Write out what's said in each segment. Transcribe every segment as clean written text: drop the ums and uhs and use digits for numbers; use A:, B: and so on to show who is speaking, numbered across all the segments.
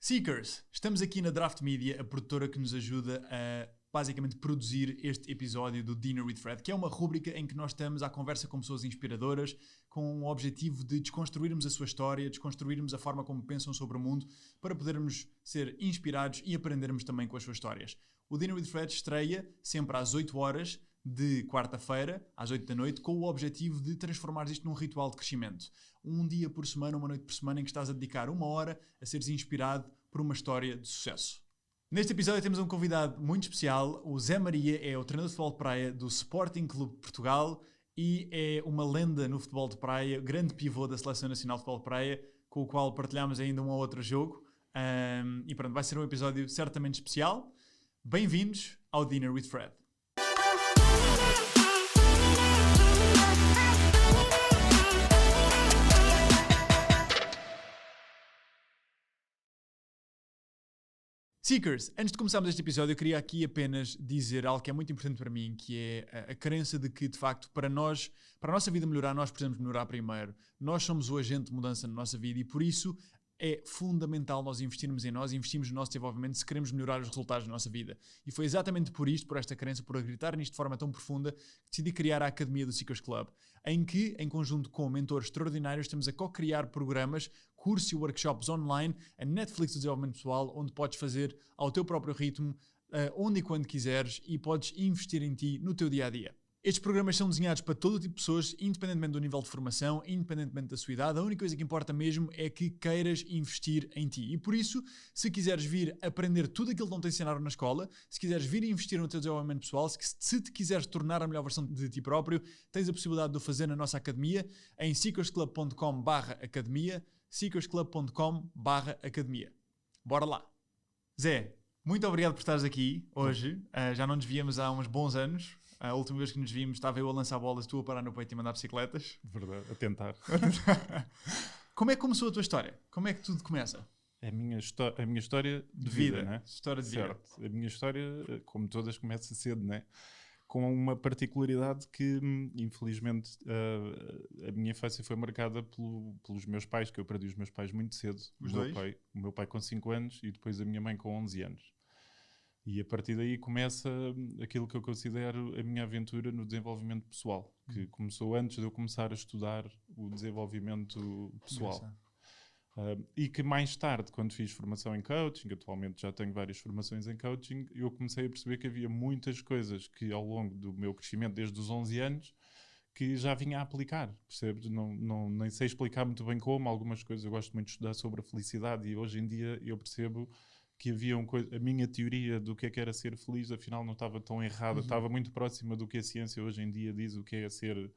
A: Seekers, estamos aqui na Draft Media, a produtora que nos ajuda a basicamente produzir este episódio do Dinner with Fred, que é uma rúbrica em que nós estamos à conversa com pessoas inspiradoras, com o objetivo de desconstruirmos a sua história, desconstruirmos a forma como pensam sobre o mundo, para podermos ser inspirados e aprendermos também com as suas histórias. O Dinner with Fred estreia sempre às 8 horas de quarta-feira, às 8 da noite, com o objetivo de transformar isto num ritual de crescimento. Um dia por semana, uma noite por semana, em que estás a dedicar uma hora a seres inspirado por uma história de sucesso. Neste episódio temos um convidado muito especial. O Zé Maria é o treinador de futebol de praia do Sporting Clube de Portugal e é uma lenda no futebol de praia, grande pivô da Seleção Nacional de Futebol de Praia, com o qual partilhamos ainda um ou outro jogo. E pronto, vai ser um episódio certamente especial. Bem-vindos ao Dinner with Fred. Seekers, antes de começarmos este episódio, eu queria aqui apenas dizer algo que é muito importante para mim, que é a crença de que, de facto, para a nossa vida melhorar, nós precisamos melhorar primeiro. Nós somos o agente de mudança na nossa vida e, por isso, é fundamental nós investirmos em nós, investirmos no nosso desenvolvimento se queremos melhorar os resultados da nossa vida. E foi exatamente por isto, por esta crença, por acreditar nisto de forma tão profunda, que decidi criar a Academia do Seekers Club, em que, em conjunto com mentores extraordinários, estamos a co-criar programas, cursos e workshops online, a Netflix do desenvolvimento pessoal, onde podes fazer ao teu próprio ritmo, onde e quando quiseres, e podes investir em ti no teu dia-a-dia. Estes programas são desenhados para todo tipo de pessoas, independentemente do nível de formação, independentemente da sua idade. A única coisa que importa mesmo é que queiras investir em ti. E por isso, se quiseres vir aprender tudo aquilo que não te ensinaram na escola, se quiseres vir investir no teu desenvolvimento pessoal, se te quiseres tornar a melhor versão de ti próprio, tens a possibilidade de o fazer na nossa academia, em seekersclub.com/academia, seekersclub.com/academia. Bora lá! Zé, muito obrigado por estares aqui hoje. Já não nos víamos há uns bons anos. A última vez que nos vimos estava eu a lançar bolas, tu a parar no peito e mandar bicicletas.
B: Verdade, a tentar.
A: Como é que começou a tua história? Como é que tudo começa?
B: A minha história de vida, né?
A: História de
B: certo.
A: vida.
B: A minha história, como todas, começa cedo, né? Com uma particularidade que, infelizmente, a minha infância foi marcada pelos meus pais, que eu perdi os meus pais muito cedo.
A: Os dois?
B: O meu pai com 5 anos e depois a minha mãe com 11 anos. E a partir daí começa aquilo que eu considero a minha aventura no desenvolvimento pessoal, que começou antes de eu começar a estudar o desenvolvimento pessoal. E que mais tarde, quando fiz formação em coaching, atualmente já tenho várias formações em coaching, eu comecei a perceber que havia muitas coisas que ao longo do meu crescimento, desde os 11 anos, que já vinha a aplicar, percebes? Nem sei explicar muito bem como, algumas coisas eu gosto muito de estudar sobre a felicidade e hoje em dia eu percebo que havia a minha teoria do que era ser feliz, afinal não estava tão errada, estava muito próxima do que a ciência hoje em dia diz o que é ser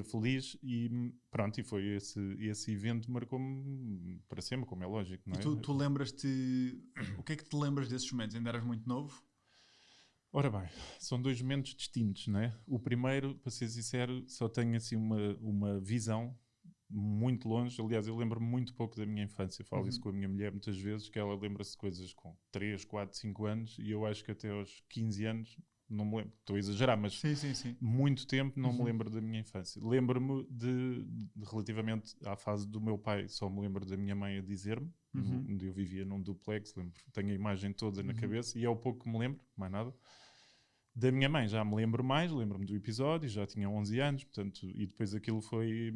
B: feliz e pronto, e foi esse evento marcou-me para sempre, como é lógico, não é?
A: E tu lembras-te, o que é que te lembras desses momentos? Ainda eras muito novo?
B: Ora bem, são dois momentos distintos, não é? O primeiro, para ser sincero, só tenho assim uma visão muito longe. Aliás, eu lembro-me muito pouco da minha infância. Falo isso com a minha mulher muitas vezes, que ela lembra-se de coisas com 3, 4, 5 anos e eu acho que até aos 15 anos não me lembro. Estou a exagerar, mas
A: Sim.
B: muito tempo não me lembro da minha infância. Lembro-me de relativamente à fase do meu pai, só me lembro da minha mãe a dizer-me, onde eu vivia num duplex, tenho a imagem toda na cabeça e é o pouco que me lembro, mais nada. Da minha mãe já me lembro mais, lembro-me do episódio, já tinha 11 anos, portanto, e depois aquilo foi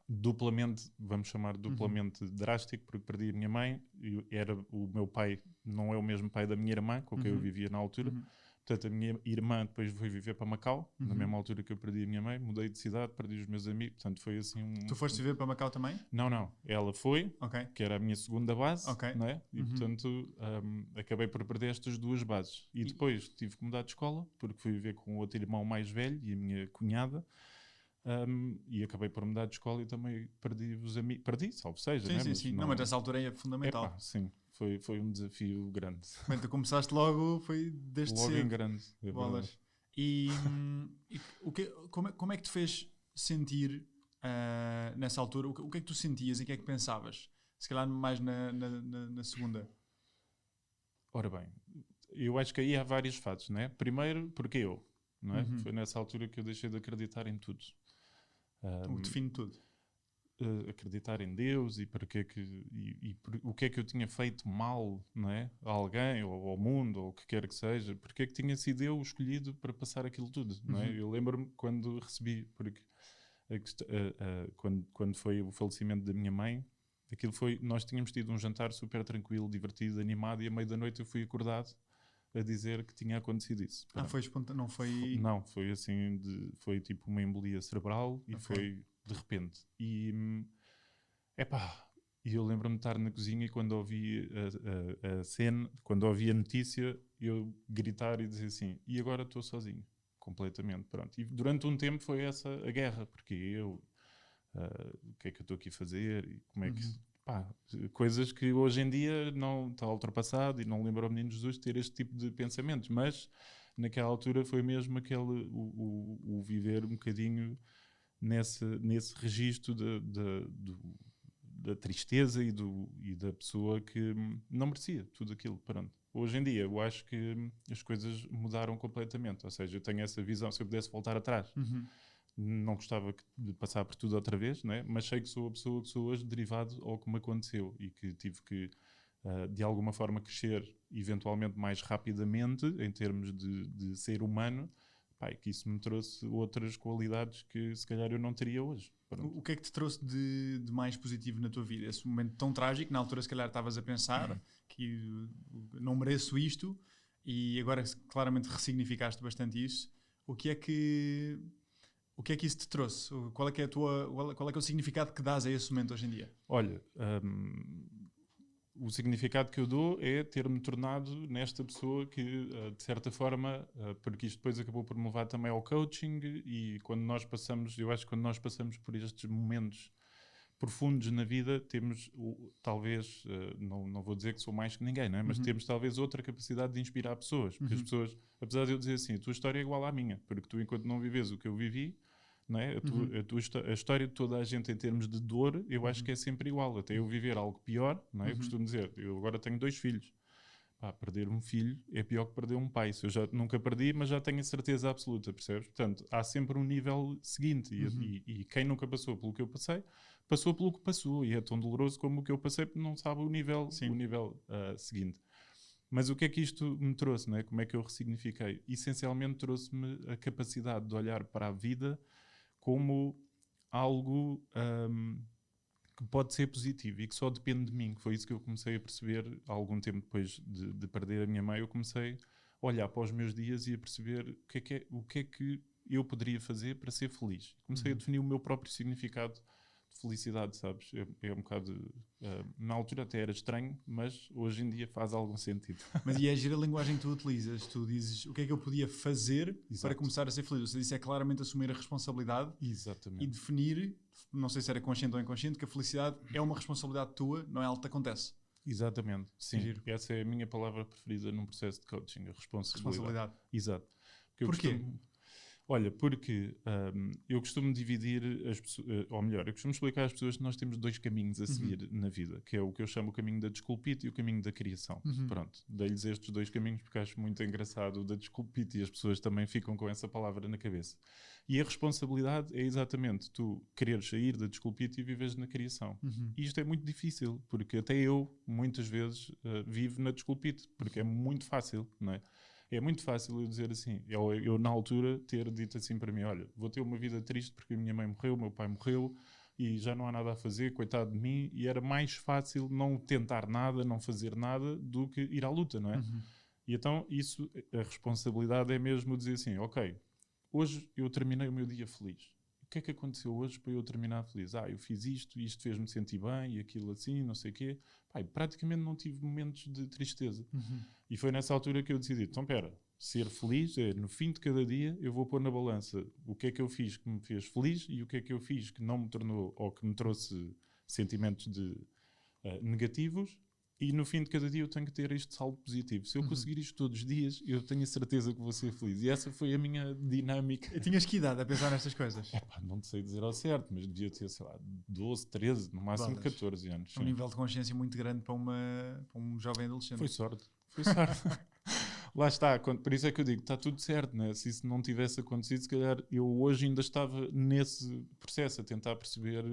B: duplamente, vamos chamar duplamente drástico, porque perdi a minha mãe, o meu pai não é o mesmo pai da minha irmã, com quem eu vivia na altura, portanto a minha irmã depois foi viver para Macau, na mesma altura que eu perdi a minha mãe, mudei de cidade, perdi os meus amigos, portanto foi assim
A: Tu foste viver para Macau também?
B: Não, ela foi,
A: Ok.
B: que era a minha segunda base,
A: Ok.
B: não é? E portanto acabei por perder estas duas bases. E depois tive que mudar de escola, porque fui viver com o outro irmão mais velho e a minha cunhada, e acabei por mudar de escola e também perdi os amigos. Perdi, salvo seja, né?
A: Sim. Não, mas essa altura é fundamental.
B: Epá, sim, foi um desafio grande.
A: Bem, tu começaste logo, foi desde
B: Logo
A: cedo.
B: em grande. É
A: Bolas. E como é que te fez sentir nessa altura? O que é que tu sentias e o que é que pensavas? Se calhar mais na segunda.
B: Ora bem, eu acho que aí há várias fases, né? Primeiro, porque eu, não é? Foi nessa altura que eu deixei de acreditar em tudo.
A: O define tudo.
B: acreditar em Deus e para que é que, o que é que eu tinha feito mal, não é? A alguém ou ao mundo ou o que quer que seja, porque é que tinha sido eu escolhido para passar aquilo tudo, não é? Eu lembro-me quando recebi, porque quando foi o falecimento da minha mãe, nós tínhamos tido um jantar super tranquilo, divertido, animado, e à meia da noite eu fui acordado a dizer que tinha acontecido isso.
A: Foi espontâneo, não foi...
B: Não, foi assim, foi tipo uma embolia cerebral e foi de repente. E eu lembro-me de estar na cozinha e quando ouvi a cena, quando ouvi a notícia, eu gritar e dizer assim, e agora estou sozinho, completamente, pronto. E durante um tempo foi essa a guerra, porque o que é que eu estou aqui a fazer e como é que... coisas que hoje em dia não está ultrapassado e não lembro ao menino Jesus ter este tipo de pensamentos, mas naquela altura foi mesmo o viver um bocadinho nesse registro da tristeza e da pessoa que não merecia tudo aquilo. Pronto. Hoje em dia eu acho que as coisas mudaram completamente, ou seja, eu tenho essa visão, se eu pudesse voltar atrás, não gostava de passar por tudo outra vez, né? Mas sei que sou a pessoa que sou hoje derivado ao que me aconteceu e que tive que, de alguma forma, crescer eventualmente mais rapidamente em termos de ser humano, e que isso me trouxe outras qualidades que se calhar eu não teria hoje.
A: O que é que te trouxe de mais positivo na tua vida? Esse momento tão trágico, na altura se calhar estavas a pensar que não mereço isto e agora claramente ressignificaste bastante isso. O que é que isso te trouxe? Qual é que é qual é que é o significado que dás a esse momento hoje em dia?
B: Olha, o significado que eu dou é ter-me tornado nesta pessoa que, de certa forma, porque isto depois acabou por me levar também ao coaching e quando nós passamos, eu acho que quando nós passamos por estes momentos profundos na vida, temos talvez, não vou dizer que sou mais que ninguém, não é? Mas temos talvez outra capacidade de inspirar pessoas, porque as pessoas, apesar de eu dizer assim, a tua história é igual à minha, porque tu enquanto não vives o que eu vivi, não é? A história de toda a gente em termos de dor, eu acho que é sempre igual, até eu viver algo pior, não é? Eu costumo dizer, eu agora tenho 2 filhos, perder um filho é pior que perder um pai. Se eu já nunca perdi, mas já tenho a certeza absoluta, percebes? Portanto, há sempre um nível seguinte e quem nunca passou pelo que eu passei, passou pelo que passou e é tão doloroso como o que eu passei porque não sabe o nível seguinte. Mas o que é que isto me trouxe, não é? Como é que eu ressignifiquei? Essencialmente trouxe-me a capacidade de olhar para a vida como algo que pode ser positivo e que só depende de mim. Foi isso que eu comecei a perceber algum tempo depois de perder a minha mãe. Eu comecei a olhar para os meus dias e a perceber o que é que eu poderia fazer para ser feliz. Comecei a definir o meu próprio significado de felicidade, sabes? É um bocado... na altura até era estranho, mas hoje em dia faz algum sentido.
A: Mas e é agir a linguagem que tu utilizas. Tu dizes o que é que eu podia fazer para começar a ser feliz. Ou seja, isso é claramente assumir a responsabilidade e definir, não sei se era consciente ou inconsciente, que a felicidade é uma responsabilidade tua, não é algo que te acontece.
B: Exatamente, sim. Essa é a minha palavra preferida num processo de coaching, a responsabilidade. Exato.
A: Porquê?
B: Olha, porque eu costumo dividir as pessoas, ou melhor, eu costumo explicar às pessoas que nós temos 2 caminhos a seguir na vida, que é o que eu chamo o caminho da desculpite e o caminho da criação. Pronto, dei-lhes estes 2 caminhos porque acho muito engraçado o da desculpite e as pessoas também ficam com essa palavra na cabeça. E a responsabilidade é exatamente tu quereres sair da desculpite e viveres na criação. E isto é muito difícil, porque até eu, muitas vezes, vivo na desculpite, porque é muito fácil, não é? É muito fácil eu dizer assim, eu na altura ter dito assim para mim, olha, vou ter uma vida triste porque a minha mãe morreu, o meu pai morreu e já não há nada a fazer, coitado de mim, e era mais fácil não tentar nada, não fazer nada, do que ir à luta, não é? E então isso, a responsabilidade é mesmo dizer assim, ok, hoje eu terminei o meu dia feliz. O que é que aconteceu hoje para eu terminar feliz? Eu fiz isto, e isto fez-me sentir bem, e aquilo assim, não sei o quê. Praticamente não tive momentos de tristeza. E foi nessa altura que eu decidi, então espera, ser feliz é no fim de cada dia eu vou pôr na balança o que é que eu fiz que me fez feliz e o que é que eu fiz que não me tornou, ou que me trouxe sentimentos negativos. E no fim de cada dia eu tenho que ter este saldo positivo. Se eu conseguir isto todos os dias, eu tenho a certeza que vou ser feliz. E essa foi a minha dinâmica.
A: E tinhas que idade a pensar nestas coisas?
B: Não te sei dizer ao certo, mas devia ter, sei lá, 12, 13, no máximo 14 anos.
A: Um nível de consciência muito grande para um jovem adolescente.
B: Foi sorte. Lá está, por isso é que eu digo, está tudo certo, né? Se isso não tivesse acontecido, se calhar eu hoje ainda estava nesse processo, a tentar perceber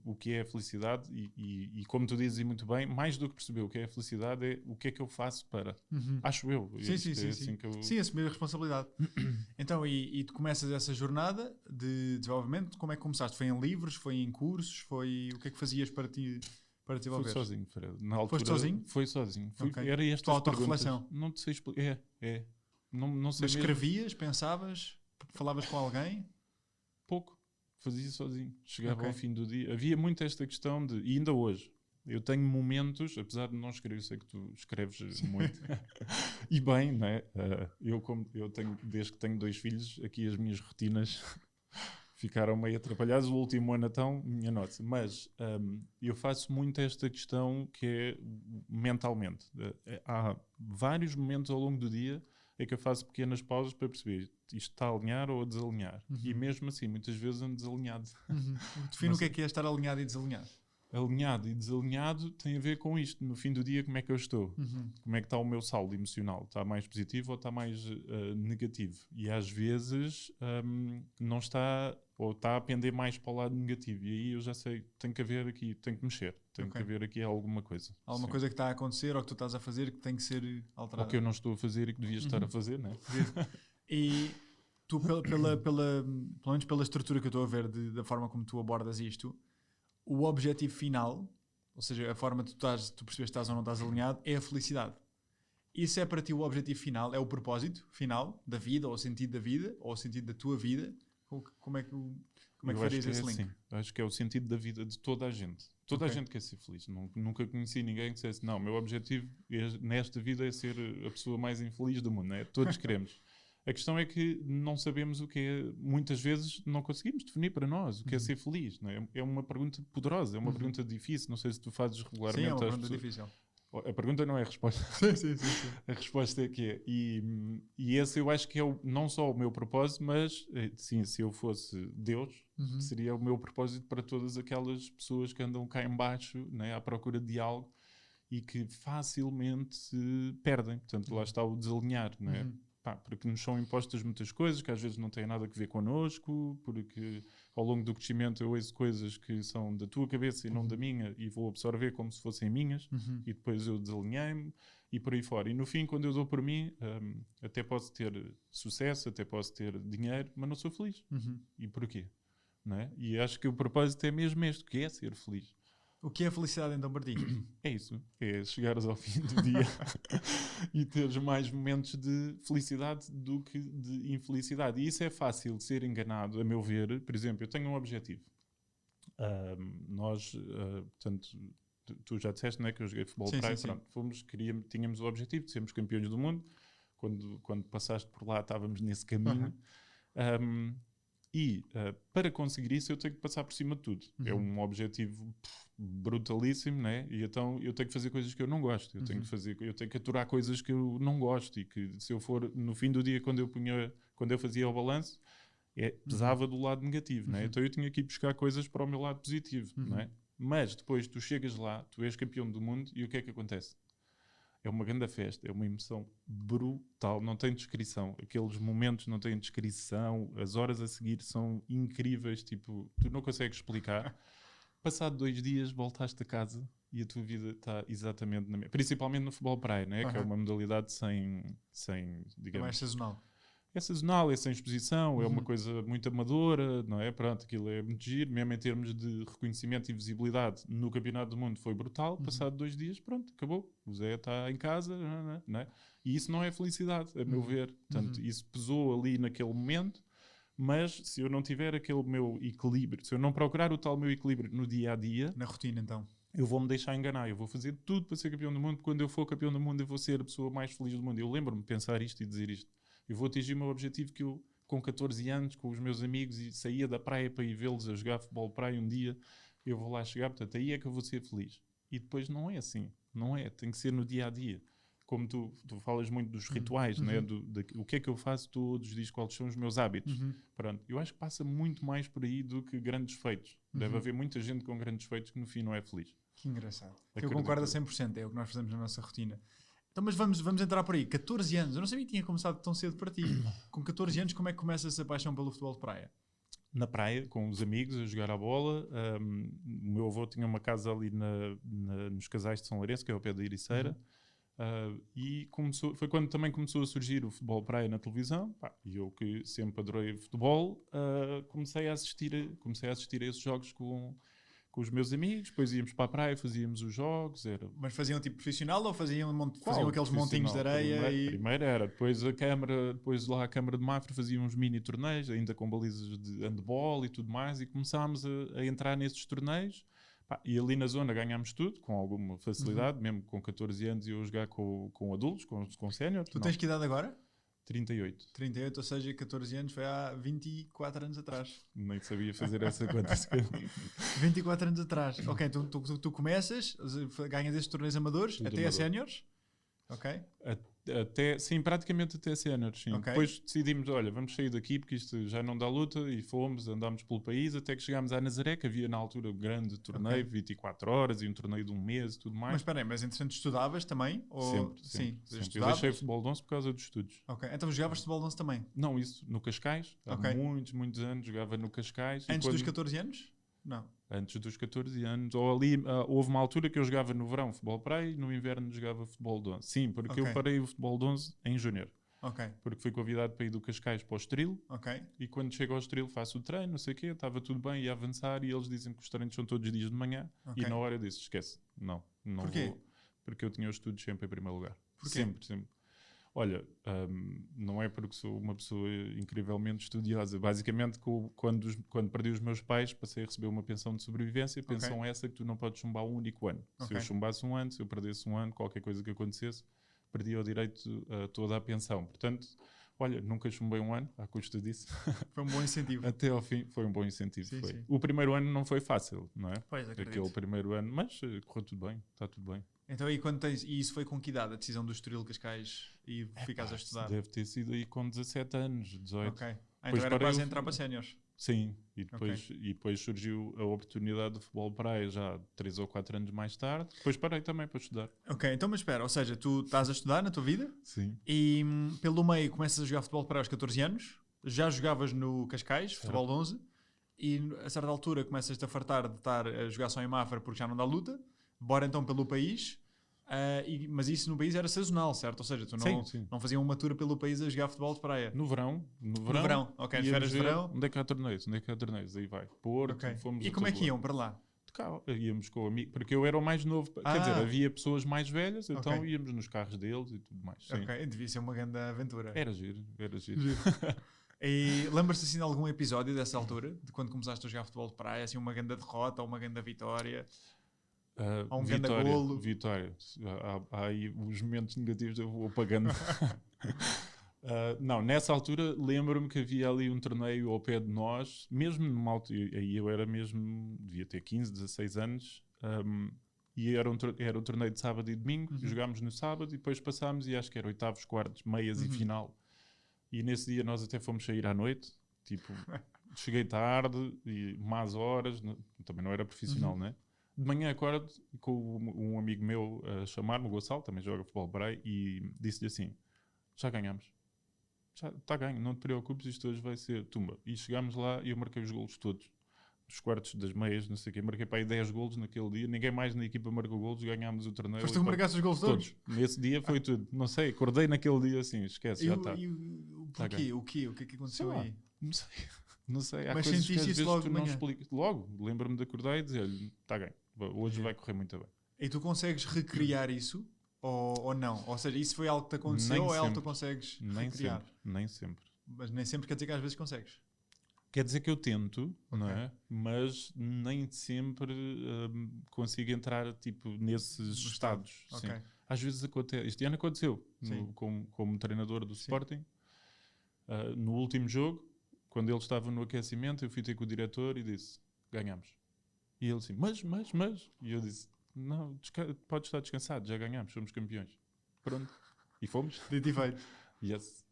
B: o que é a felicidade e como tu dizes e muito bem, mais do que perceber o que é a felicidade é o que é que eu faço para. Acho eu.
A: Sim,
B: Isto
A: sim,
B: é
A: sim,
B: assim
A: sim.
B: que eu...
A: Sim, assumir a responsabilidade. Então, e tu começas essa jornada de desenvolvimento, como é que começaste? Foi em livros, foi em cursos, foi... O que é que fazias para
B: Fui
A: desenvolveres?
B: sozinho, Fred. Na
A: Foste
B: altura,
A: sozinho?
B: foi sozinho.
A: Ok.
B: Era
A: Tua
B: estas perguntas.
A: autorreflexão.
B: Não te sei explicar. É. Não sei
A: Mas
B: mesmo.
A: escrevias, pensavas, falavas com alguém?
B: Pouco. Fazia sozinho. Chegava
A: Ok.
B: ao fim do dia. Havia muito esta questão de... E ainda hoje. Eu tenho momentos, apesar de não escrever, eu sei que tu escreves muito. E bem, não é? Eu tenho, desde que tenho 2 filhos, aqui as minhas rotinas ficaram meio atrapalhadas. O último ano então, minha nossa. Mas eu faço muito esta questão que é mentalmente. Há vários momentos ao longo do dia em que eu faço pequenas pausas para perceber isto está a alinhar ou a desalinhar. E mesmo assim, muitas vezes ando desalinhado.
A: Define o que é estar alinhado e desalinhado.
B: Alinhado e desalinhado tem a ver com isto. No fim do dia, como é que eu estou? Como é que está o meu saldo emocional? Está mais positivo ou está mais negativo? E às vezes não está, ou está a pender mais para o lado negativo. E aí eu já sei, tem que haver aqui, tem que mexer. Tem que haver aqui alguma coisa.
A: Alguma coisa que está a acontecer ou que tu estás a fazer que tem que ser
B: Ou
A: alterada.
B: que eu não estou a fazer e que devia estar a fazer, não é?
A: E tu, pelo menos pela estrutura que eu estou a ver da forma como tu abordas isto, o objetivo final, ou seja, a forma que tu percebes que estás ou não estás alinhado, é a felicidade. Isso é para ti o objetivo final, é o propósito final da vida, ou o sentido da vida, ou o sentido da tua vida. Como é que farias esse link?
B: Assim. Acho que é o sentido da vida de toda a gente. Toda a gente quer ser feliz. Nunca conheci ninguém que dissesse, não, meu objetivo nesta vida é ser a pessoa mais infeliz do mundo. Não é? Todos queremos. A questão é que não sabemos o que é, muitas vezes não conseguimos definir para nós o que é ser feliz. Não é? É uma pergunta poderosa, é uma pergunta difícil. Não sei se tu fazes regularmente.
A: Sim, é uma
B: às
A: pergunta
B: pessoas.
A: difícil.
B: A pergunta não é a resposta.
A: Sim.
B: A resposta é que é. E esse eu acho que é não só o meu propósito, mas sim, se eu fosse Deus, seria o meu propósito para todas aquelas pessoas que andam cá em baixo, né, à procura de algo e que facilmente se perdem. Portanto, lá está o desalinhar, né? Pá, porque nos são impostas muitas coisas que às vezes não têm nada a ver connosco, porque ao longo do crescimento eu ouço coisas que são da tua cabeça e não da minha e vou absorver como se fossem minhas e depois eu desalinhei-me e por aí fora. E no fim, quando eu dou por mim, até posso ter sucesso, até posso ter dinheiro, mas não sou feliz. E porquê? Não é? E acho que o propósito é mesmo este, que é ser feliz.
A: O que é a felicidade então para ti?
B: É isso, é chegares ao fim do dia e teres mais momentos de felicidade do que de infelicidade. E isso é fácil de ser enganado, a meu ver. Por exemplo, eu tenho um objetivo. Nós, portanto, tu já disseste, não é, que eu joguei futebol praia.
A: Sim.
B: Pronto, tínhamos o objetivo de sermos campeões do mundo. Quando passaste por lá, estávamos nesse caminho. Para conseguir isso eu tenho que passar por cima de tudo. É um objetivo brutalíssimo, né? E então eu tenho que fazer coisas que eu não gosto. Eu tenho que aturar coisas que eu não gosto e que se eu for no fim do dia quando eu fazia o balanço, pesava do lado negativo, né? Então eu tinha que ir buscar coisas para o meu lado positivo, né? Mas depois tu chegas lá, tu és campeão do mundo e o que é que acontece? É uma grande festa, é uma emoção brutal, não tem descrição. Aqueles momentos não têm descrição, as horas a seguir são incríveis, tipo, tu não consegues explicar. Passado 2 dias, voltaste a casa e a tua vida está exatamente na mesma. Principalmente no futebol praia, né? Que é uma modalidade sem
A: É mais
B: digamos...
A: sazonal.
B: É sazonal, é sem exposição, é uma coisa muito amadora, não é? Pronto, aquilo é muito giro, mesmo em termos de reconhecimento e visibilidade. No Campeonato do Mundo foi brutal, passado 2 dias, pronto, acabou. O Zé está em casa, não é? E isso não é felicidade, a meu ver. Portanto, isso pesou ali naquele momento, mas se eu não tiver aquele meu equilíbrio, se eu não procurar o tal meu equilíbrio no dia-a-dia...
A: Na rotina, então.
B: Eu vou-me deixar enganar, eu vou fazer tudo para ser campeão do mundo. Quando eu for campeão do mundo, eu vou ser a pessoa mais feliz do mundo. Eu lembro-me de pensar isto e dizer isto. Eu vou atingir o meu objetivo que eu, com 14 anos, com os meus amigos, e saía da praia para ir vê-los a jogar futebol de praia um dia, eu vou lá chegar, portanto, aí é que eu vou ser feliz. E depois não é assim, não é, tem que ser no dia-a-dia. Como tu falas muito dos rituais, né? O que é que eu faço todos os dias, quais são os meus hábitos. Pronto, eu acho que passa muito mais por aí do que grandes feitos. Deve haver muita gente com grandes feitos que no fim não é feliz.
A: Que engraçado. Eu concordo a 100%, é o que nós fazemos na nossa rotina. Então, mas vamos entrar por aí. 14 anos. Eu não sabia que tinha começado tão cedo para ti. Com 14 anos, como é que começa essa paixão pelo futebol de praia?
B: Na praia, com os amigos, a jogar a bola. O meu avô tinha uma casa ali nos Casais de São Lourenço, que é ao pé da Ericeira. E foi quando também começou a surgir o futebol praia na televisão. Pá, e eu, que sempre adorei futebol, comecei a assistir a esses jogos com os meus amigos. Depois íamos para a praia, fazíamos os jogos.
A: Mas faziam tipo profissional ou faziam aqueles
B: Profissional?
A: montinhos de areia?
B: Primeiro era. Depois lá a Câmara de Mafra fazia uns mini torneios, ainda com balizas de handball e tudo mais. E começámos a entrar nesses torneios. Pá, e ali na zona ganhámos tudo, com alguma facilidade, mesmo com 14 anos e eu jogar com adultos, com séniores.
A: Tu tens que idade agora?
B: 38.
A: 38, ou seja, 14 anos foi há 24 anos atrás.
B: Nem sabia fazer essa conta.
A: 24 anos atrás. Ok, tu começas, ganhas estes torneios amadores,
B: Tudo
A: até
B: amador.
A: a séniores. Ok.
B: Sim, praticamente até séniores, sim.
A: Okay.
B: Depois decidimos, olha, vamos sair daqui porque isto já não dá luta e andámos pelo país até que chegámos à Nazaré, que havia na altura um grande torneio, 24 horas e um torneio de um mês e tudo mais.
A: Mas espera aí, mas entretanto estudavas também? Ou...
B: Sempre. Eu
A: Estudavas?
B: deixei futebol de 11 por causa dos estudos.
A: Ok, então jogavas futebol de 11 também?
B: Não, isso no Cascais, há
A: Ok.
B: muitos anos jogava no Cascais.
A: Antes dos 14 anos? Não.
B: Antes dos 14 anos. Ou ali, houve uma altura que eu jogava no verão futebol praia e no inverno jogava futebol de 11. Sim, porque
A: Ok.
B: eu parei o futebol de 11 em júnior.
A: Ok,
B: Porque fui convidado para ir do Cascais para o Estoril
A: ok.
B: e quando chego ao Estoril faço o treino, não sei o quê, estava tudo bem, ia avançar e eles dizem que os treinos são todos os dias de manhã
A: Ok.
B: e na hora eu disse, esquece, não
A: Porquê?
B: vou. Porque eu tinha os estudos sempre em primeiro lugar.
A: Porquê?
B: Sempre. Olha, não é porque sou uma pessoa incrivelmente estudiosa. Basicamente, quando perdi os meus pais, passei a receber uma pensão de sobrevivência. Pensão essa que tu não podes chumbar um único ano. Se
A: Ok.
B: eu chumbasse um ano, se eu perdesse um ano, qualquer coisa que acontecesse, perdia o direito a toda a pensão. Portanto, olha, nunca chumbei um ano, à custa disso.
A: Foi um bom incentivo.
B: Até ao fim, foi um bom incentivo.
A: Sim,
B: foi.
A: sim.
B: O primeiro ano não foi fácil, não é?
A: Pois, acredito.
B: Aquele primeiro ano, mas correu tudo bem, está tudo bem.
A: Então aí e isso foi com que idade? A decisão do Estoril Cascais e ficares a estudar?
B: Deve ter sido aí com 17 anos, 18.
A: Ok. Então
B: Depois
A: era
B: parei
A: quase
B: o-
A: entrar para séniores.
B: Sim, e depois surgiu a oportunidade do futebol praia já 3 ou 4 anos mais tarde. Depois parei também para estudar.
A: Ok, então mas espera, ou seja, tu estás a estudar na tua vida
B: Sim.
A: e pelo meio começas a jogar futebol para aos 14 anos, já jogavas no Cascais, futebol de 11, e a certa altura começas-te a fartar de estar a jogar só em Mafra porque já não dá luta, bora então pelo país, mas isso no país era sazonal, certo? Ou seja, tu
B: Sim.
A: não fazias uma tour pelo país a jogar futebol de praia.
B: No verão.
A: No verão, ok,
B: íamos
A: férias de
B: ver
A: verão.
B: Onde é que há torneios? Aí vai. Porto,
A: Ok.
B: fomos
A: E
B: a
A: como é
B: todo
A: que
B: lado.
A: iam para lá?
B: De carro. Íamos com amigos, porque eu era o mais novo. Quer dizer, havia pessoas mais velhas, então
A: Ok.
B: íamos nos carros deles e tudo mais. Sim.
A: Ok, devia ser uma grande aventura.
B: Era giro.
A: E lembras-te assim de algum episódio dessa altura? De quando começaste a jogar futebol de praia? Assim, uma grande derrota ou uma grande vitória? Ou um grande golo?
B: Vitória. Há aí os momentos negativos eu vou apagando. Não, nessa altura lembro-me que havia ali um torneio ao pé de nós, mesmo numa altura, aí eu era mesmo, devia ter 15, 16 anos, e era o torneio de sábado e domingo, jogámos no sábado e depois passámos e acho que era oitavos, quartos, meias e final. E nesse dia nós até fomos sair à noite, tipo, cheguei tarde e más horas, também não era profissional, né? De manhã acordo com um amigo meu a chamar-me, o Gonçalo, também joga futebol praia, e disse-lhe assim, já ganhamos. Já está ganho, não te preocupes, isto hoje vai ser tumba. E chegámos lá e eu marquei os golos todos. Os quartos das meias, não sei o quê. Marquei para aí 10 golos naquele dia. Ninguém mais na equipa marcou golos, ganhámos o torneio.
A: Foste tu que marcaste os gols todos?
B: Nesse dia foi tudo. Não sei, acordei naquele dia assim, esquece, já está.
A: Porquê? O que é que aconteceu aí?
B: Não sei. Não sei. Há
A: Mas
B: coisas que às
A: sentiste isso
B: vezes
A: logo
B: tu
A: de
B: não
A: manhã?
B: explicas. Logo, lembro-me de acordar e dizer-lhe, está ganho. Hoje vai correr muito bem.
A: E tu consegues recriar isso? Ou não? Ou seja, isso foi algo que te aconteceu
B: Nem
A: ou é algo que tu
B: sempre.
A: consegues
B: Nem
A: recriar?
B: Nem sempre.
A: Mas nem sempre quer dizer que às vezes consegues.
B: Quer dizer que eu tento, não é? Mas nem sempre consigo entrar tipo, nesses estados.
A: Ok.
B: Sim. Às vezes acontece. Este ano aconteceu como treinador do Sporting. No último jogo, quando ele estava no aquecimento, eu fui ter com o diretor e disse, ganhamos. E ele disse, mas. E eu disse, não, pode estar descansado, já ganhamos, somos campeões. Pronto. E fomos.
A: Dito e feito.
B: Yes.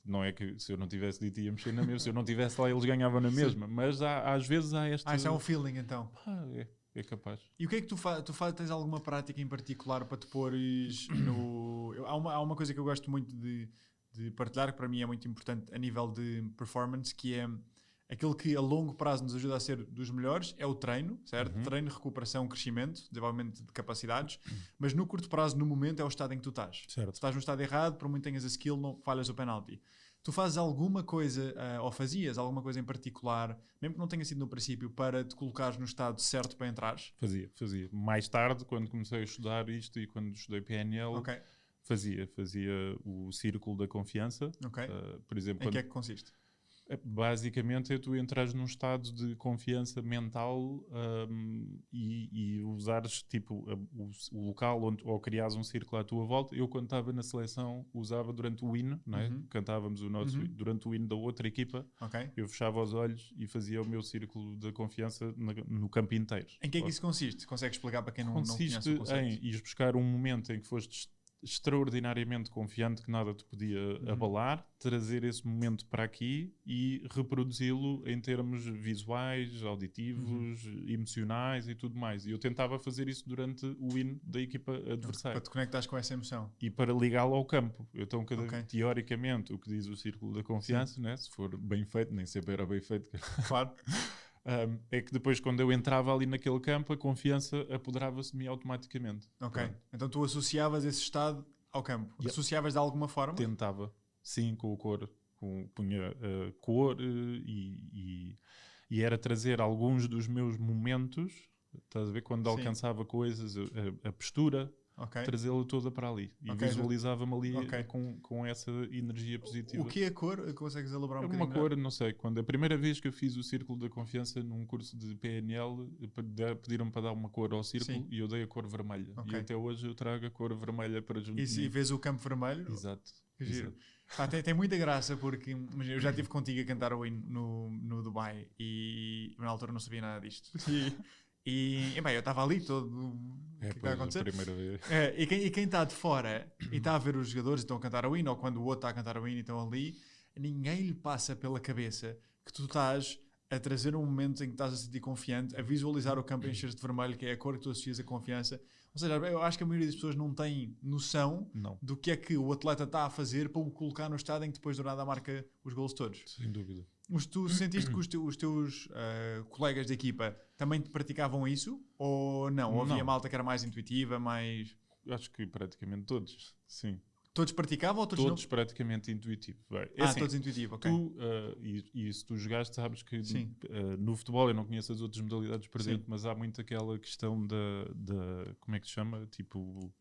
B: Não é que se eu não tivesse dito ia mexer na mesma, se eu não tivesse lá eles ganhavam na mesma, mas às vezes há esta...
A: Isso é um feeling então.
B: É capaz.
A: E o que é que tu tens alguma prática em particular para te pôres no... Há uma coisa que eu gosto muito de partilhar, que para mim é muito importante a nível de performance, que é aquilo que a longo prazo nos ajuda a ser dos melhores, é o treino, certo? Treino, recuperação, crescimento, desenvolvimento de capacidades, mas no curto prazo, no momento, é o estado em que tu estás.
B: Certo.
A: Se estás no estado errado, por muito tenhas a skill, não falhas o penalty. Tu fazes alguma coisa, ou fazias alguma coisa em particular, mesmo que não tenha sido no princípio, para te colocares no estado certo para entrares?
B: Fazia. Mais tarde, quando comecei a estudar isto e quando estudei PNL,
A: Ok.
B: fazia o círculo da confiança.
A: Ok.
B: Por exemplo,
A: Em que é que consiste?
B: basicamente é tu entrares num estado de confiança mental e usares tipo o local onde, ou criares um círculo à tua volta. Eu, quando estava na seleção, usava durante o hino, não é? Cantávamos o nosso durante o hino da outra equipa.
A: Ok.
B: Eu fechava os olhos e fazia o meu círculo de confiança no campo inteiro.
A: Em que é que isso consiste? Consegues explicar para quem não conhece o
B: Consiste
A: conceito?
B: em ires buscar um momento em que foste extraordinariamente confiante que nada te podia abalar, trazer esse momento para aqui e reproduzi-lo em termos visuais, auditivos, emocionais e tudo mais. E eu tentava fazer isso durante o hino da equipa adversária.
A: Para te conectares com essa emoção.
B: E para ligá-lo ao campo. Então,
A: Ok.
B: teoricamente, o que diz o círculo da confiança, né? Se for bem feito, nem sempre era bem feito.
A: Claro.
B: É que depois, quando eu entrava ali naquele campo, a confiança apoderava-se de mim automaticamente.
A: Ok.
B: Pronto.
A: Então tu associavas esse estado ao campo.
B: Yep.
A: Associavas de alguma forma?
B: Tentava, sim, com a cor. Punha cor e era trazer alguns dos meus momentos, estás a ver, quando
A: Sim.
B: alcançava coisas, a postura,
A: Ok.
B: trazê-la toda para ali. E
A: Ok,
B: visualizava-me ali
A: ok.
B: com essa energia positiva.
A: O que é a cor? Consegues elaborar
B: É
A: um
B: uma
A: bocadinho melhor?
B: cor, não sei, quando a primeira vez que eu fiz o Círculo da Confiança num curso de PNL, pediram-me para dar uma cor ao círculo.
A: Sim.
B: E eu dei a cor vermelha.
A: Ok.
B: E até hoje eu trago a cor vermelha para junto de
A: E
B: mim.
A: vês o campo vermelho?
B: Exato.
A: Que giro.
B: Exato.
A: Pá, tem muita graça porque imagina, eu já estive contigo a cantar o hino no Dubai e na altura não sabia nada disto. E bem, eu estava ali todo. O que é que está a
B: Pois,
A: acontecer?
B: a primeira vez.
A: E quem está de fora e está a ver os jogadores e estão a cantar o hino, ou quando o outro está a cantar o hino e estão ali, ninguém lhe passa pela cabeça que tu estás a trazer um momento em que estás a sentir confiante, a visualizar o campo encher de vermelho, que é a cor que tu associas a confiança. Ou seja, eu acho que a maioria das pessoas não tem noção
B: Não,
A: do que é que o atleta está a fazer para o colocar no estado em que depois do nada marca os golos todos.
B: sem dúvida.
A: Mas tu sentiste que os teus colegas de equipa também te praticavam isso? Ou não? Ou havia
B: Não.
A: malta que era mais intuitiva, mais...
B: Acho que praticamente todos, sim.
A: Todos praticavam ou todos,
B: Todos
A: não?
B: praticamente intuitivos. É assim,
A: Todos intuitivos, ok.
B: tu, e se tu jogaste, sabes que
A: Sim.
B: no futebol, eu não conheço as outras modalidades por
A: Sim.
B: dentro, mas há muito aquela questão da como é que se chama? Tipo,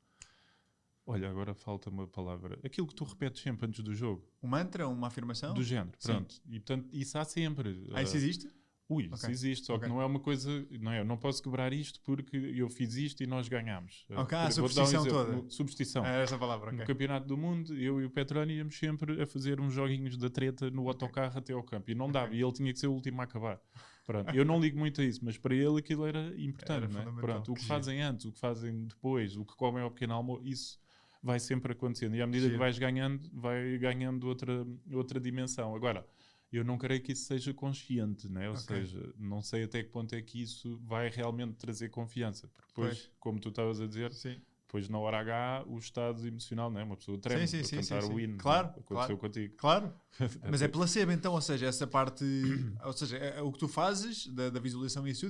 B: olha, agora falta uma palavra. Aquilo que tu repetes sempre antes do jogo.
A: Um mantra, uma afirmação?
B: Do género,
A: Sim.
B: pronto. E portanto, isso há sempre.
A: Isso existe?
B: Isso
A: Ok.
B: existe, só
A: Ok.
B: que não é uma coisa, não é? Eu não posso quebrar isto porque eu fiz isto e nós ganhámos.
A: Ok, a
B: Vou-te dar um
A: superstição
B: exemplo.
A: toda.
B: Substituição.
A: É essa palavra, ok.
B: No Campeonato do Mundo, eu e o Petroni íamos sempre a fazer uns joguinhos da treta no autocarro até ao campo. E não dava, e ele tinha que ser o último a acabar. Pronto. Eu não ligo muito a isso, mas para ele aquilo era importante.
A: Era
B: Não é?
A: fundamental.
B: Pronto. O que
A: Que
B: fazem antes, o que fazem depois, o que comem ao pequeno almoço, isso vai sempre acontecendo. E à medida que
A: Giro.
B: vais ganhando, vai ganhando outra dimensão. Agora, eu não creio que isso seja consciente, né? Ou
A: Ok.
B: seja, não sei até que ponto é que isso vai realmente trazer confiança. Porque depois,
A: Pois.
B: como tu estavas a dizer,
A: Sim.
B: depois na hora H, o estado emocional, né? Uma pessoa treme
A: Sim,
B: a
A: sim,
B: cantar
A: sim,
B: o
A: sim.
B: hino.
A: Claro,
B: Né? Aconteceu
A: claro.
B: contigo.
A: Claro. Mas é placebo então, ou seja, essa parte, ou seja, o que tu fazes da visualização e isso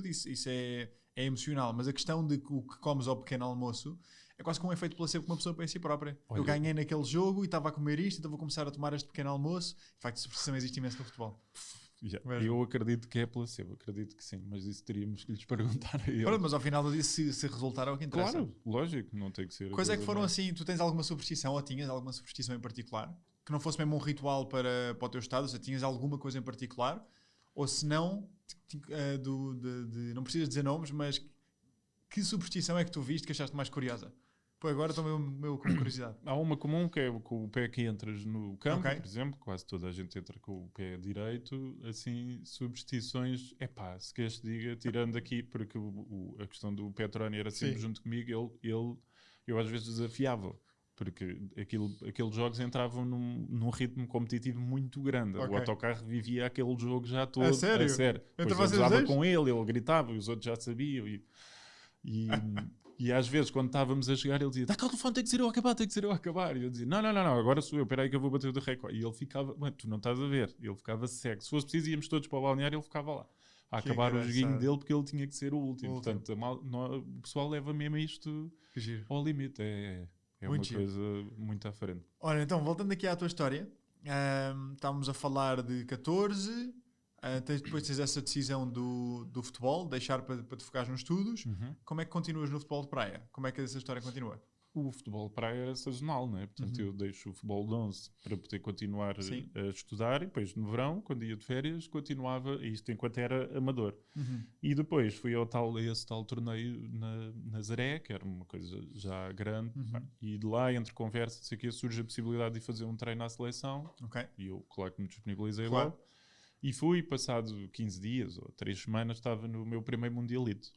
A: é emocional, mas a questão de que o que comes ao pequeno almoço é quase como um efeito placebo que uma pessoa pensa em si própria.
B: Olha,
A: eu ganhei naquele jogo e estava a comer isto, então vou começar a tomar este pequeno almoço. De facto, essa expressão existe imenso no futebol. Mesmo.
B: Eu acredito que é placebo, acredito que sim, mas isso teríamos que lhes perguntar a eles.
A: Pronto, mas ao final do dia, se resultar é o que interessa.
B: Claro, lógico, não tem que ser.
A: Quais é que foram
B: mais.
A: assim? Tu tens alguma superstição ou tinhas alguma superstição em particular? Que não fosse mesmo um ritual para o teu estado? Ou seja, tinhas alguma coisa em particular? Ou se não, não precisas dizer nomes, mas que superstição é que tu viste que achaste mais curiosa? Pô, agora estou meio com curiosidade.
B: Há uma comum que é com o pé que entras no campo,
A: Ok.
B: por exemplo, quase toda a gente entra com o pé direito, assim, superstições, se queres te diga, tirando aqui, porque a questão do Petroni era sempre
A: Sim.
B: junto comigo, eu às vezes desafiava porque aqueles jogos entravam num ritmo competitivo muito grande. O autocarro vivia aquele jogo já todo.
A: A sério?
B: Depois eu usava com ele gritava, e os outros já sabiam. E às vezes, quando estávamos a chegar, ele dizia: dá cá o telefone, tem que ser eu a acabar, tem que ser eu a acabar. E eu dizia: não, agora sou eu, espera aí que eu vou bater o recorde. E ele ficava: tu não estás a ver. Ele ficava cego. Se fosse preciso, íamos todos para o balneário, ele ficava lá a acabar o joguinho dele, porque ele tinha que ser o último. Portanto, o pessoal leva mesmo isto ao limite. É uma coisa muito à frente.
A: Olha, então, voltando aqui à tua história, estávamos a falar de 14, depois tens essa decisão do futebol, deixar para te focares nos estudos. Como é que continuas no futebol de praia? Como é que essa história continua?
B: O futebol de praia era sazonal, não é? Portanto, eu deixo o futebol de 11 para poder continuar a estudar, e depois no verão, quando ia de férias, continuava isto enquanto era amador. E depois fui a esse tal torneio na Nazaré, que era uma coisa já grande, e de lá, entre conversas, aqui surge a possibilidade de fazer um treino à seleção, e eu, claro que me disponibilizei logo, e fui, passado 15 dias ou 3 semanas, estava no meu primeiro mundialito.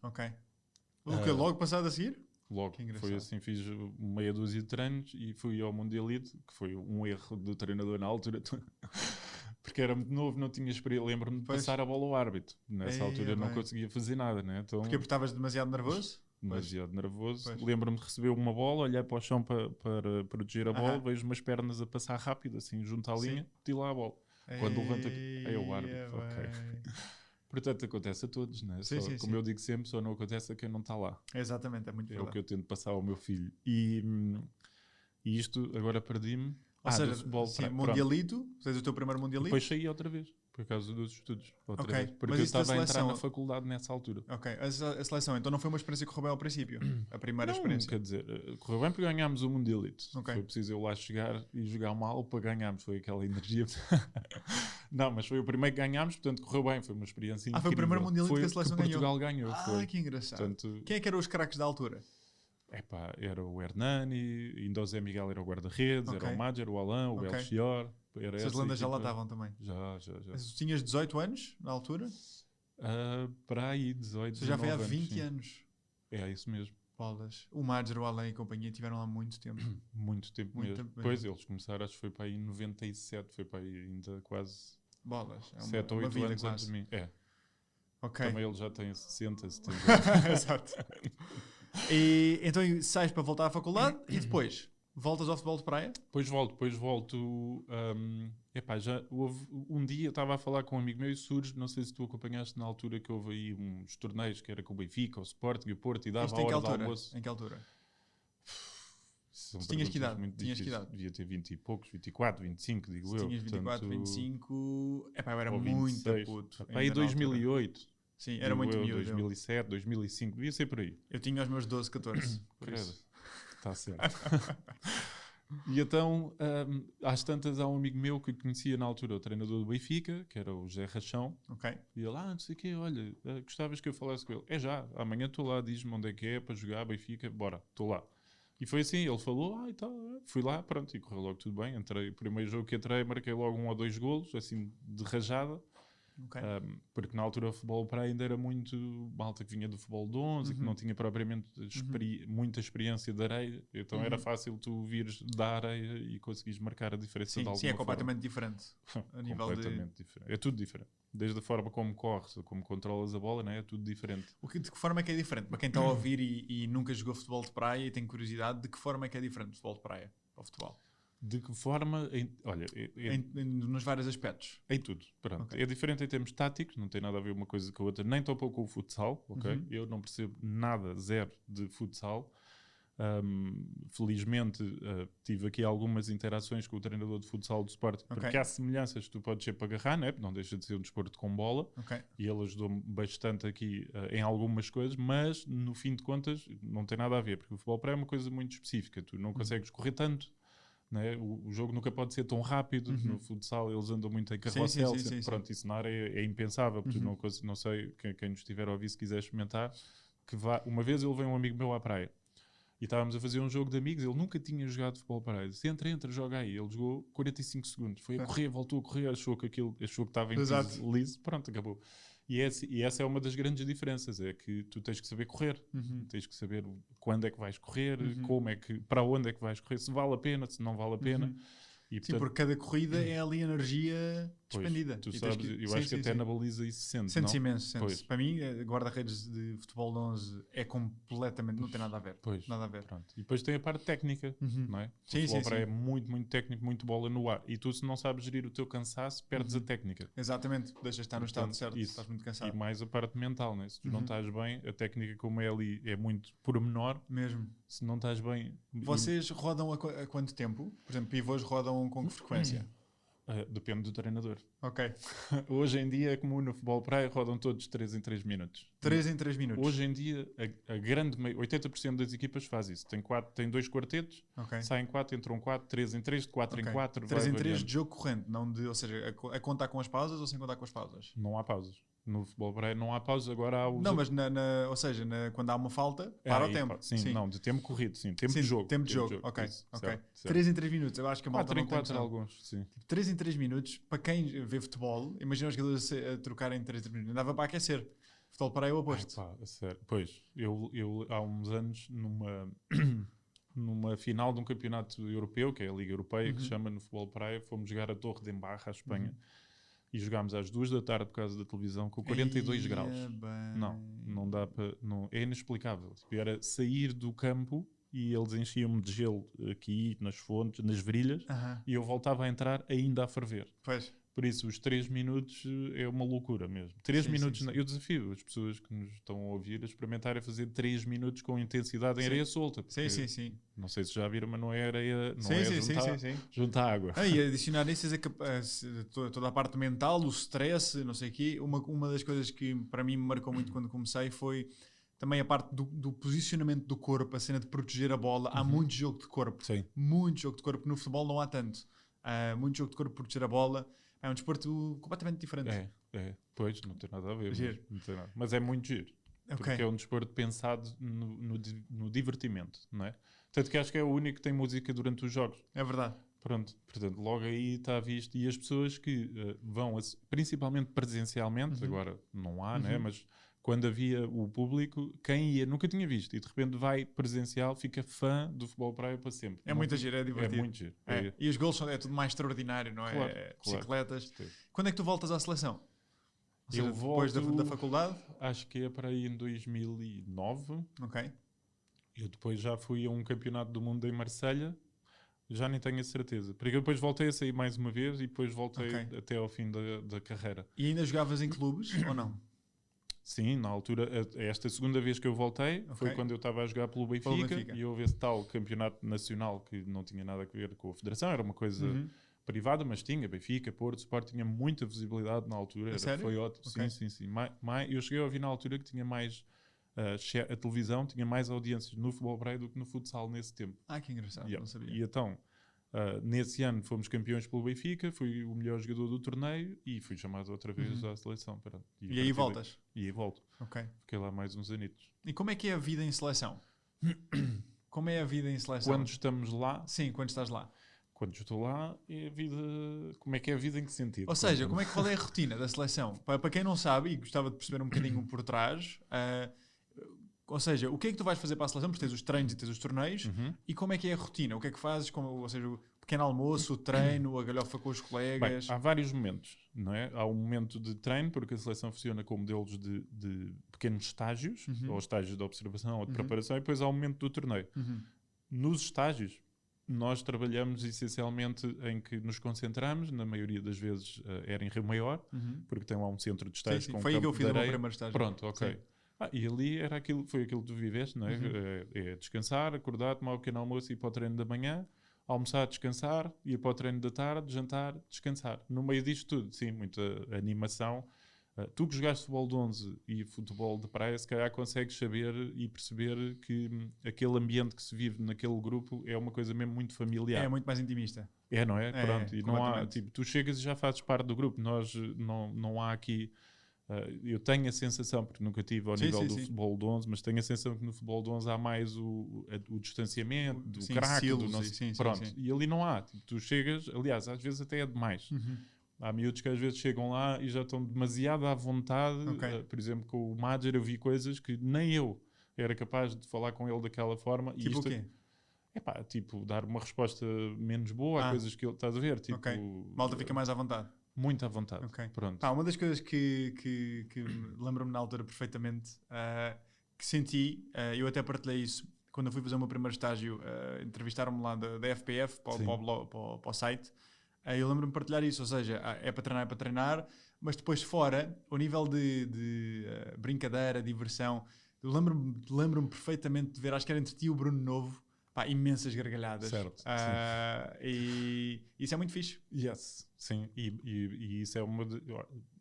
A: Logo passado a seguir?
B: Logo, foi assim, fiz meia dúzia de treinos e fui ao Mundialito, que foi um erro do treinador na altura, porque era muito novo, não tinha experiência. Lembro-me de passar a bola ao árbitro. Nessa altura não conseguia fazer nada, né? Então,
A: porque estavas demasiado nervoso?
B: Demasiado nervoso. Lembro-me de receber uma bola, olhar para o chão para proteger a bola, vejo umas pernas a passar rápido, assim, junto à linha, tiro lá a bola. Quando levanta aqui, é o árbitro, ok. Portanto, acontece a todos, né? Como eu digo sempre, só não acontece a quem não está lá.
A: Exatamente, é muito verdade.
B: É o que eu tento passar ao meu filho. E isto, agora perdi-me.
A: Ou seja, mundialito, fez o teu primeiro mundialito?
B: Depois saí outra vez, por causa dos estudos. Vez, porque eu estava a entrar na faculdade nessa altura.
A: A seleção, então não foi uma experiência que correu bem ao princípio? A primeira experiência?
B: Quer dizer, correu bem porque ganhámos o mundialito. Foi preciso eu lá chegar e jogar mal para ganharmos. Foi aquela energia... Não, mas foi o primeiro que ganhámos, portanto correu bem, foi uma experiência incrível.
A: Foi o primeiro mundialito que a seleção ganhou?
B: Portugal ganhou.
A: Que engraçado. Portanto, quem é que eram os craques da altura?
B: Era o Hernani, ainda o Zé Miguel era o guarda-redes, era o Madger, o Alain, o Belchior.
A: Essas lendas já lá estavam também?
B: Já.
A: Mas tinhas 18 anos na altura?
B: Para aí, 18, 19
A: já foi há 20
B: sim.
A: anos.
B: É isso mesmo.
A: Bolas. O Madger, o Alain e companhia tiveram lá muito tempo.
B: Muito tempo mesmo. Depois eles começaram, acho que foi para aí em 97, foi para aí ainda quase...
A: Bolas.
B: 7 ou 8 anos antes de mim. Também ele já tem 60, 70 anos.
A: Exato. E então sais para voltar à faculdade e depois voltas ao futebol de praia?
B: Depois volto. Já houve um dia, eu estava a falar com um amigo meu e surge, não sei se tu acompanhaste na altura que houve aí uns torneios que era com o Benfica, o Sporting e o Porto, e dava a hora do almoço.
A: Em que altura?
B: Tinhas que idade? Devia ter 20 e poucos, 24, 25, digo eu.
A: Tinhas 24, 25... eu era muito puto.
B: Aí 2008.
A: Sim, era muito miúdo.
B: 2007, 2005, devia ser por aí.
A: Eu tinha os meus 12, 14.
B: Está certo. E então, às tantas, há um amigo meu que conhecia na altura o treinador do Benfica, que era o José Rachão. E ele, não sei o quê, olha, gostavas que eu falasse com ele? Já, amanhã estou lá, diz-me onde é que é para jogar Benfica, bora, estou lá. E foi assim, ele falou, e tal, fui lá, pronto, e correu logo tudo bem. Entrei, o primeiro jogo que entrei, marquei logo 1 ou 2 golos, assim, de rajada. Porque na altura o futebol para ainda era muito malta que vinha do futebol de 11 e que não tinha propriamente muita experiência de areia, então era fácil tu vires da areia e conseguires marcar a diferença de alguma forma.
A: Sim, é completamente diferente. A nível
B: completamente diferente. É tudo diferente. Desde a forma como corres, como controlas a bola, né? É tudo diferente.
A: De que forma é que é diferente? Para quem está a ouvir e nunca jogou futebol de praia e tem curiosidade, de que forma é que é diferente do futebol de praia ao futebol?
B: De que forma?
A: Nos vários aspectos.
B: Em tudo. Pronto. É diferente em termos táticos, não tem nada a ver uma coisa com a outra, nem tão pouco com o futsal, ok? Eu não percebo nada, zero, de futsal. Felizmente tive aqui algumas interações com o treinador de futsal do Sporting, porque há semelhanças que tu podes ser para agarrar, né? Não deixa de ser um desporto com bola, e ele ajudou-me bastante aqui em algumas coisas, mas no fim de contas não tem nada a ver, porque o futebol para é uma coisa muito específica, tu não consegues correr tanto. Né? O jogo nunca pode ser tão rápido. No futsal eles andam muito em carrossel. Pronto, isso na área é impensável. Porque não sei, quem nos estiver a ouvir, se quiser experimentar, uma vez ele veio um amigo meu à praia e estávamos a fazer um jogo de amigos. Ele nunca tinha jogado futebol para praia. Disse, entra, joga aí. Ele jogou 45 segundos. Foi a correr, voltou a correr, achou que estava em liso. Pronto, acabou. E essa é uma das grandes diferenças, é que tu tens que saber correr, tens que saber quando é que vais correr, para onde é que vais correr, se vale a pena, se não vale a pena. E,
A: Sim,
B: portanto,
A: porque cada corrida é ali energia despendida.
B: tu
A: E
B: sabes, eu acho que até na baliza isso se sente,
A: Sente-se
B: não?
A: imenso.
B: Pois.
A: Para mim, guarda-redes de futebol de 11 é completamente... Não tem nada a ver.
B: Pois,
A: nada a ver.
B: pronto. E depois tem a parte técnica, não é? O futebol praia é muito, muito técnico, muito bola no ar. E tu, se não sabes gerir o teu cansaço, perdes a técnica.
A: Exatamente. Deixas de estar no estado certo, estás muito cansado.
B: E mais a parte mental, né? Se tu não estás bem, a técnica como é ali é muito pormenor.
A: Mesmo.
B: Se não estás bem...
A: Vocês rodam a quanto tempo? Por exemplo, pivôs rodam com que frequência?
B: Depende do treinador.
A: Ok.
B: Hoje em dia, como no futebol praia, rodam todos 3 em 3 minutos.
A: 3 em 3 minutos?
B: Hoje em dia, a grande 80% das equipas faz isso. Tem 2 quartetos, saem 4, entram 4, 3 em 3, de 4 em 4.
A: 3 em 3 de jogo corrente, não de, ou seja, a contar com as pausas ou sem contar com as pausas?
B: Não há pausas. No futebol praia não há pausas, agora há os...
A: Não, mas ou seja, quando há uma falta, para o tempo.
B: Sim, não, de tempo corrido, sim. Tempo de jogo.
A: Tempo de jogo, ok.
B: Isso,
A: ok.
B: certo.
A: 3 em 3 minutos, eu acho que a malta
B: 4 em
A: não tem
B: 4
A: noção.
B: alguns, sim.
A: 3 em 3 minutos, para quem vê futebol, imagina os jogadores a trocarem em 3 em 3 minutos, andava para aquecer. Futebol para é o oposto.
B: A sério. Pois, eu há uns anos, numa final de um campeonato europeu, que é a Liga Europeia, que se chama no futebol praia, fomos jogar a Torre de Embarra, à Espanha, e jogámos às 2 da tarde por causa da televisão, com 42 graus. Não dá para... É inexplicável. Era sair do campo e eles enchiam-me de gelo aqui, nas fontes, nas virilhas, e eu voltava a entrar ainda a ferver.
A: Pois.
B: Por isso, os 3 minutos é uma loucura mesmo. 3 minutos... Sim. Eu desafio as pessoas que nos estão a ouvir a experimentarem fazer 3 minutos com intensidade em areia solta.
A: Sim.
B: Não sei se já viram, mas não é areia... Não juntar água.
A: E adicionar isso, toda a parte mental, o stress, não sei o quê. Uma das coisas que para mim me marcou muito quando comecei foi também a parte do posicionamento do corpo, a cena de proteger a bola. Há muito jogo de corpo.
B: Sim.
A: Muito jogo de corpo. No futebol não há tanto. Muito jogo de corpo, proteger a bola. É um desporto completamente diferente.
B: Pois, não tem nada a ver.
A: Não
B: tem nada. Mas é muito giro. Porque é um desporto pensado no divertimento, não é? Tanto que acho que é o único que tem música durante os jogos.
A: É verdade.
B: Pronto, portanto, logo aí está visto. E as pessoas que vão, principalmente presencialmente, agora não há, né? Mas quando havia o público, quem ia nunca tinha visto e de repente vai presencial, fica fã do futebol praia para sempre.
A: É muito giro, é divertido.
B: É muito giro.
A: E os golos é tudo mais extraordinário, não é?
B: Claro,
A: bicicletas.
B: Claro.
A: Quando é que tu voltas à seleção? Ou seja,
B: Eu
A: depois
B: volto,
A: da faculdade?
B: Acho que é para aí em 2009.
A: Ok.
B: Eu depois já fui a um campeonato do mundo em Marselha. Já nem tenho a certeza. Porque eu depois voltei a sair mais uma vez e depois voltei até ao fim da carreira.
A: E ainda jogavas em clubes ou não?
B: Sim, na altura, esta segunda vez que eu voltei foi quando eu estava a jogar pelo Benfica. E houve esse tal campeonato nacional que não tinha nada a ver com a federação, era uma coisa privada, mas tinha Benfica, Porto, Sport, tinha muita visibilidade na altura. Foi ótimo.
A: Okay.
B: Sim. Eu cheguei a ouvir na altura que tinha mais... a televisão tinha mais audiências no futebol praia do que no futsal nesse tempo.
A: Que engraçado, não sabia.
B: E então, nesse ano fomos campeões pelo Benfica, fui o melhor jogador do torneio e fui chamado outra vez à seleção.
A: E aí voltas?
B: E aí volto.
A: Ok.
B: Fiquei lá mais uns anitos.
A: E como é que é a vida em seleção? Como é a vida em seleção?
B: Quando estamos lá...
A: Sim, quando estás lá.
B: Quando estou lá, é a vida... Como é que é a vida em que sentido?
A: Ou seja, qual é a rotina da seleção? Para quem não sabe, e gostava de perceber um bocadinho por trás... Ou seja, o que é que tu vais fazer para a seleção? Porque tens os treinos e tens os torneios. E como é que é a rotina? O que é que fazes? Ou seja, o pequeno almoço, o treino, a galhofa com os colegas?
B: Bem, há vários momentos, não é? Há um momento de treino, porque a seleção funciona com modelos de pequenos estágios, ou estágios de observação ou de preparação, e depois há o momento do torneio. Nos estágios, nós trabalhamos essencialmente em que nos concentramos, na maioria das vezes era em Rio Maior, porque tem lá um centro de estágios com
A: foi aí que eu fiz o meu primeiro estágio.
B: Pronto, ok. E ali foi aquilo que tu viveste, não é? É descansar, acordar, tomar o pequeno almoço e ir para o treino da manhã, almoçar, descansar, ir para o treino da tarde, jantar, descansar. No meio disto tudo, sim, muita animação. Tu que jogaste futebol de 11 e futebol de praia, se calhar consegues saber e perceber que aquele ambiente que se vive naquele grupo é uma coisa mesmo muito familiar.
A: É muito mais intimista.
B: Não é? Pronto. E não há, tu chegas e já fazes parte do grupo. Nós não há aqui... eu tenho a sensação, porque nunca tive ao nível do futebol de 11, mas tenho a sensação que no futebol de 11 há mais o distanciamento, do craque, do nosso... Pronto, e ali não há. Tu chegas, aliás, às vezes até é demais. Há miúdos que às vezes chegam lá e já estão demasiado à vontade. Por exemplo, com o Madger eu vi coisas que nem eu era capaz de falar com ele daquela forma.
A: Tipo o quê?
B: Tipo, dar uma resposta menos boa a coisas que ele... Estás a ver? Tipo,
A: Malta fica mais à vontade.
B: Muito à vontade. Pronto.
A: Uma das coisas que lembro-me na altura perfeitamente, que senti, eu até partilhei isso quando eu fui fazer o meu primeiro estágio, entrevistaram-me lá da FPF para o site. Eu lembro-me de partilhar isso, ou seja, é para treinar, mas depois fora, o nível de brincadeira, diversão, eu lembro-me perfeitamente de ver, acho que era entre ti e o Bruno Novo, imensas gargalhadas.
B: Certo.
A: E isso é muito fixe.
B: Yes, sim. E isso é uma...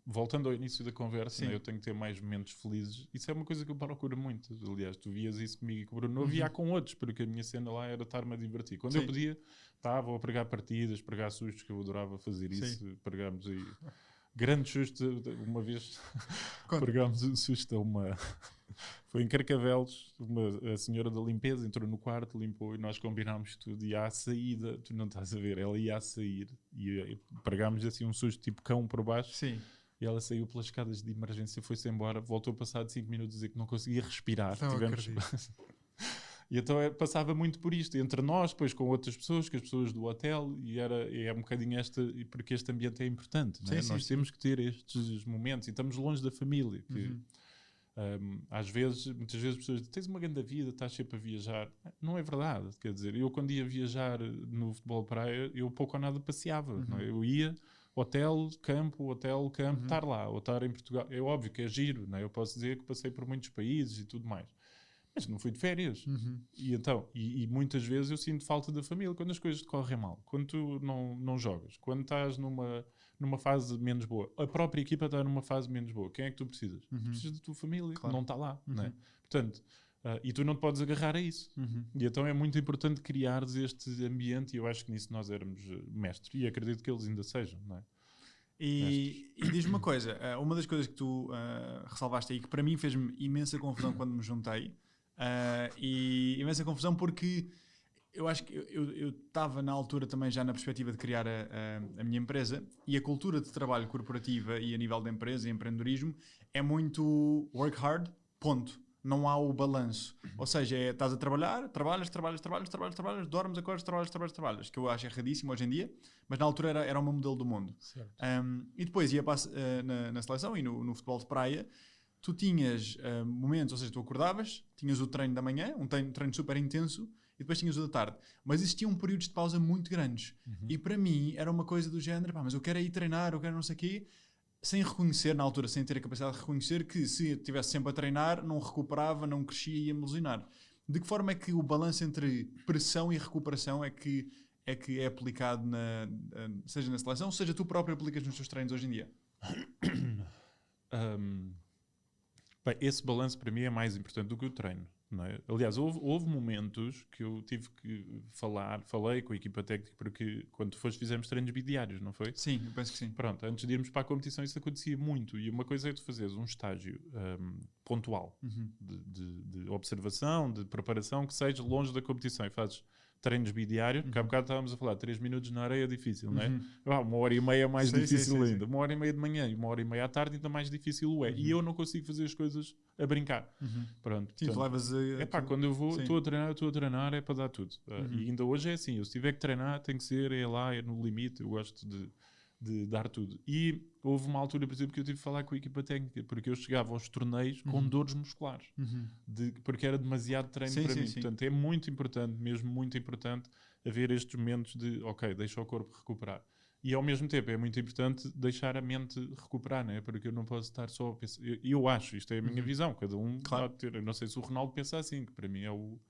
B: Voltando ao início da conversa, né, eu tenho que ter mais momentos felizes. Isso é uma coisa que eu procuro muito. Aliás, tu vias isso comigo e com o Bruno Novo e há com outros, porque a minha cena lá era estar-me a divertir. Quando eu podia, vou a pregar partidas, pregar sustos, que eu adorava fazer isso. Pregámos aí... Grande susto, uma vez pregámos um susto a uma... Foi em Carcavelos, a senhora da limpeza entrou no quarto, limpou e nós combinámos tudo. E à saída, tu não estás a ver, ela ia a sair e pregámos assim um susto tipo cão por baixo.
A: Sim.
B: E ela saiu pelas escadas de emergência, foi-se embora, voltou passado 5 minutos a dizer que não conseguia respirar. E então passava muito por isto, entre nós, depois com outras pessoas, com as pessoas do hotel, e é um bocadinho porque este ambiente é importante. Né? Nós temos que ter estes momentos, e estamos longe da família. Muitas vezes as pessoas dizem, tens uma grande vida, estás sempre a viajar. Não é verdade, quer dizer, eu quando ia viajar no futebol praia, eu pouco ou nada passeava. Não é? Eu ia... Hotel, campo, estar lá, ou estar em Portugal. É óbvio que é giro, não é? Eu posso dizer que passei por muitos países e tudo mais. Mas não fui de férias. E então, e muitas vezes eu sinto falta da família quando as coisas te correm mal. Quando tu não jogas. Quando estás numa fase menos boa. A própria equipa está numa fase menos boa. Quem é que tu precisas? Tu precisas da tua família, que não está lá. Não é? Portanto, e tu não te podes agarrar a isso. E então é muito importante criares este ambiente, e eu acho que nisso nós éramos mestres, e acredito que eles ainda sejam, não é?
A: E diz-me uma coisa, uma das coisas que tu ressalvaste aí, que para mim fez-me imensa confusão quando me juntei, e imensa confusão porque eu acho que eu estava na altura também já na perspectiva de criar a minha empresa, e a cultura de trabalho corporativa e a nível de empresa e empreendedorismo é muito work hard, ponto. Não há o balanço. Ou seja, estás a trabalhar, trabalhas, dormes, acordas, trabalhas, que eu acho erradíssimo hoje em dia, mas na altura era o meu modelo do mundo. E depois ia na seleção e no futebol de praia, tu tinhas momentos, ou seja, tu acordavas, tinhas o treino da manhã, um treino super intenso, e depois tinhas o da tarde. Mas existiam períodos de pausa muito grandes. E para mim era uma coisa do género, mas eu quero ir treinar, eu quero não sei o quê, sem reconhecer, na altura, sem ter a capacidade de reconhecer que se eu estivesse sempre a treinar, não recuperava, não crescia e ia me lesionar. De que forma é que o balanço entre pressão e recuperação é que é aplicado, seja na seleção, seja tu próprio aplicas nos teus treinos hoje em dia?
B: Bem, esse balanço para mim é mais importante do que o treino. Não é? Aliás, houve momentos que eu tive que falei com a equipa técnica, porque quando foste fizemos treinos bidiários, não foi?
A: Sim, eu penso que sim.
B: Pronto, antes de irmos para a competição isso acontecia muito, e uma coisa é tu fazeres um estágio pontual de observação, de preparação, que seja longe da competição, e fazes treinos bidiários, porque há bocado estávamos a falar 3 minutos na areia é difícil, não é? 1h30 é mais difícil ainda. 1h30 de manhã e 1h30 à tarde ainda mais difícil é. E eu não consigo fazer as coisas a brincar. Pronto.
A: Sim,
B: portanto,
A: levas
B: quando eu vou, estou a treinar, é para dar tudo. E ainda hoje é assim, eu se tiver que treinar, tem que ser, lá, é no limite, eu gosto de dar tudo. E houve uma altura, por exemplo, que eu tive que falar com a equipa técnica, porque eu chegava aos torneios com dores musculares, porque era demasiado treino para mim. Portanto, é muito importante, mesmo muito importante, haver estes momentos de, ok, deixa o corpo recuperar. E ao mesmo tempo é muito importante deixar a mente recuperar, né? Porque eu não posso estar só a pensar. Eu acho, isto é a minha visão, cada um pode ter. Eu não sei se o Ronaldo pensa assim, que para mim é o...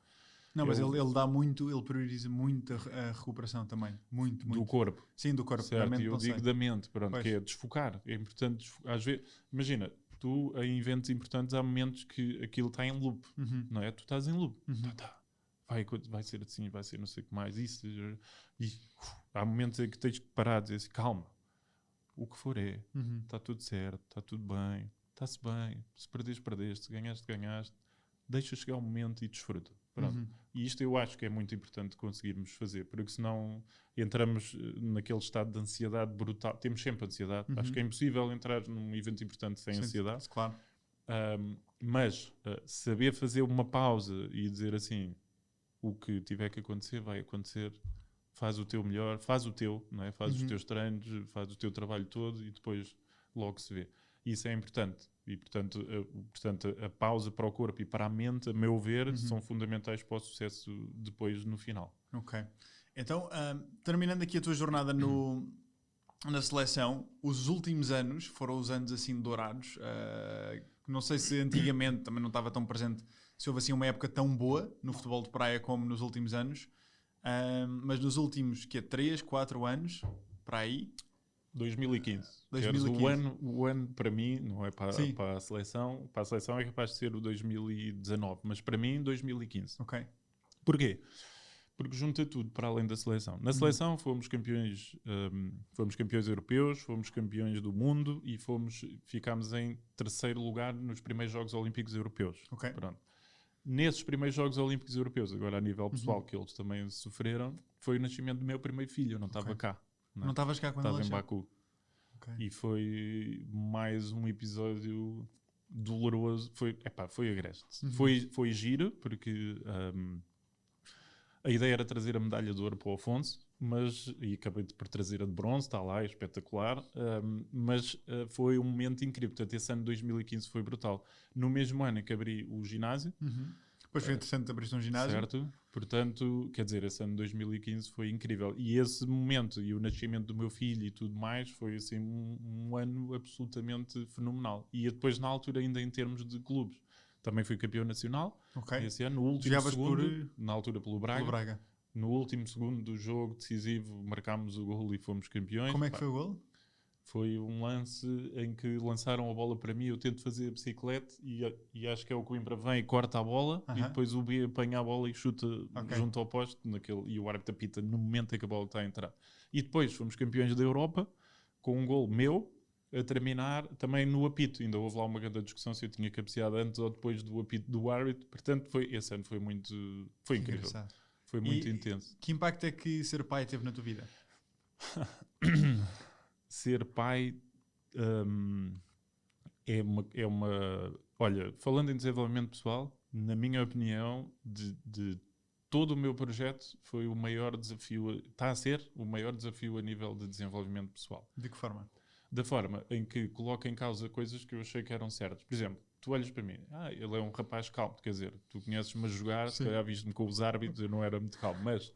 A: Não, mas ele prioriza muito a recuperação também. Muito.
B: Do corpo.
A: Sim, do corpo.
B: Certo, e eu digo da mente, pronto, que é desfocar. É importante, às vezes, imagina, tu em eventos importantes há momentos que aquilo está em loop, não é? Tu estás em loop. Vai ser assim, vai ser não sei o que mais. Há momentos em que tens que parar e dizer assim, calma, o que for está tudo certo, está tudo bem, está-se bem. Se perdeste, se ganhaste, deixa chegar o momento e desfruta. Pronto.
A: Uhum.
B: E isto eu acho que é muito importante conseguirmos fazer, porque senão entramos naquele estado de ansiedade brutal. Temos sempre ansiedade. Acho que é impossível entrar num evento importante sem ansiedade.
A: Claro.
B: Mas saber fazer uma pausa e dizer assim, o que tiver que acontecer, vai acontecer. Faz o teu melhor, faz o teu, não é? Faz os teus treinos, faz o teu trabalho todo e depois logo se vê. Isso é importante. E, portanto, a pausa para o corpo e para a mente, a meu ver, são fundamentais para o sucesso depois no final.
A: Ok. Então, terminando aqui a tua jornada na seleção, os últimos anos foram os anos assim dourados. Não sei se antigamente também não estava tão presente, se houve assim uma época tão boa no futebol de praia como nos últimos anos. Mas nos últimos 3, 4 anos, para aí...
B: 2015.
A: 2015.
B: O ano para mim, não é
A: Sim.
B: para a seleção. Para a seleção é capaz de ser o 2019, mas para mim 2015.
A: Ok.
B: Porquê? Porque junta tudo para além da seleção. Na seleção fomos campeões europeus, fomos campeões do mundo e ficámos em terceiro lugar nos primeiros Jogos Olímpicos Europeus.
A: Ok.
B: Pronto. Nesses primeiros Jogos Olímpicos Europeus, agora a nível pessoal, que eles também sofreram, foi o nascimento do meu primeiro filho. Eu não estava cá.
A: Não estavas cá quando
B: Estava
A: ele
B: em
A: nasceu?
B: Baku.
A: Ok.
B: E foi mais um episódio doloroso. Foi agreste. Foi giro, porque a ideia era trazer a medalha de ouro para o Afonso, e acabei por trazer a de bronze, está lá, é espetacular, mas foi um momento incrível. Portanto, esse ano de 2015 foi brutal. No mesmo ano em que abri o ginásio,
A: Depois foi interessante abrir um ginásio.
B: certo? Portanto, quer dizer, esse ano de 2015 foi incrível. E esse momento e o nascimento do meu filho e tudo mais foi assim um ano absolutamente fenomenal. E depois, na altura, ainda em termos de clubes, também fui campeão nacional.
A: Ok.
B: Esse ano, no último
A: Jogavas
B: segundo, na altura pelo Braga.
A: pelo Braga.
B: No último segundo do jogo decisivo, marcámos o gol e fomos campeões.
A: Como é que foi o gol?
B: Foi um lance em que lançaram a bola para mim, eu tento fazer a bicicleta e acho que é o Coimbra vem e corta a bola e depois o B apanha a bola e chuta junto ao poste e o árbitro apita no momento em que a bola está a entrar. E depois fomos campeões da Europa com um gol meu a terminar também no apito. Ainda houve lá uma grande discussão se eu tinha cabeceado antes ou depois do apito do árbitro. Portanto, esse ano foi incrível.
A: Engraçado.
B: Foi muito intenso.
A: Que impacto é que ser pai teve na tua vida?
B: Ser pai é uma... Olha, falando em desenvolvimento pessoal, na minha opinião, de todo o meu projeto, foi o maior desafio... Está a ser o maior desafio a nível de desenvolvimento pessoal.
A: De que forma?
B: Da forma em que coloca em causa coisas que eu achei que eram certas. Por exemplo, tu olhas para mim, ele é um rapaz calmo, quer dizer, tu conheces-me a jogar, se calhar viste-me com os árbitros, eu não era muito calmo, mas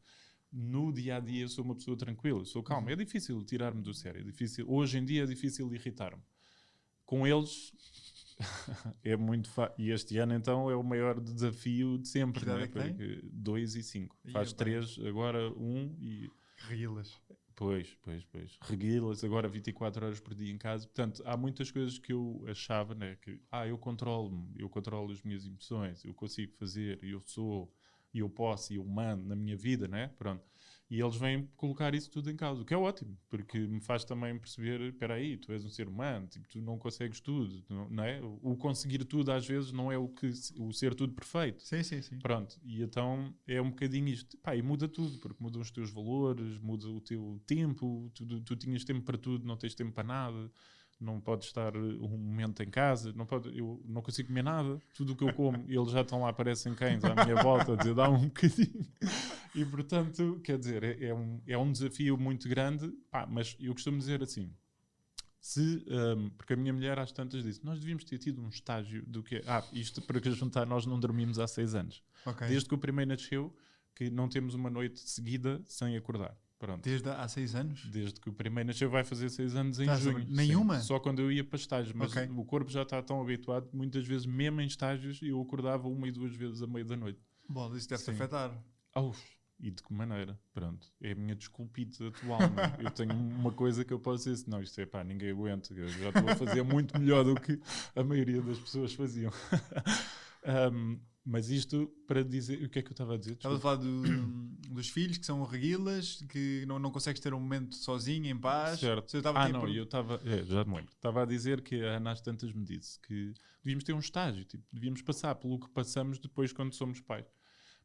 B: no dia-a-dia eu sou uma pessoa tranquila, eu sou calmo. É difícil tirar-me do sério, hoje em dia é difícil irritar-me. Com eles é muito fácil. E este ano então é o maior desafio de sempre,
A: Que idade
B: não
A: é que tem?
B: 2 e 5. Faz 3, agora 1 e...
A: Reguilas.
B: Pois. Reguilas, agora 24 horas por dia em casa. Portanto, há muitas coisas que eu achava, né, que eu controlo-me, eu controlo as minhas emoções, eu consigo fazer, eu sou, eu posso, eu mando na minha vida, né? Pronto. E eles vêm colocar isso tudo em causa, o que é ótimo, porque me faz também perceber, espera aí, tu és um ser humano, tipo, tu não consegues tudo, não é? O conseguir tudo às vezes não é o ser tudo perfeito.
A: Sim.
B: Pronto, e então é um bocadinho isto. E muda tudo, porque mudam os teus valores, muda o teu tempo, tu tinhas tempo para tudo, não tens tempo para nada. Não podes estar um momento em casa, eu não consigo comer nada, tudo o que eu como, eles já estão lá, parecem cães à minha volta, a dizer, dá um bocadinho. E portanto, quer dizer, é um desafio muito grande, mas eu costumo dizer assim, porque a minha mulher às tantas disse, nós devíamos ter tido um estágio do que isto para que juntar, nós não dormimos há 6 anos. Okay. Desde que o primeiro nasceu, que não temos uma noite seguida sem acordar. Pronto.
A: Desde há 6 anos?
B: Desde que o primeiro nasceu, vai fazer 6 anos em junho.
A: Nenhuma?
B: Só quando eu ia para estágios, mas o corpo já está tão habituado, muitas vezes, mesmo em estágios, eu acordava 1 e 2 vezes à meia da noite.
A: Bom, isso deve-te afetar.
B: E de que maneira? Pronto, é a minha desculpita atual. Eu tenho uma coisa que eu posso dizer, não, isto é ninguém aguenta, eu já estou a fazer muito melhor do que a maioria das pessoas faziam. Mas isto para dizer... O que é que eu estava a dizer?
A: Estava a falar dos filhos que são reguilas, que não consegues ter um momento sozinho, em paz.
B: Certo. Eu estava... já me lembro. Estava a dizer que a Ana às tantas me disse que devíamos ter um estágio. Tipo, devíamos passar pelo que passamos depois quando somos pais.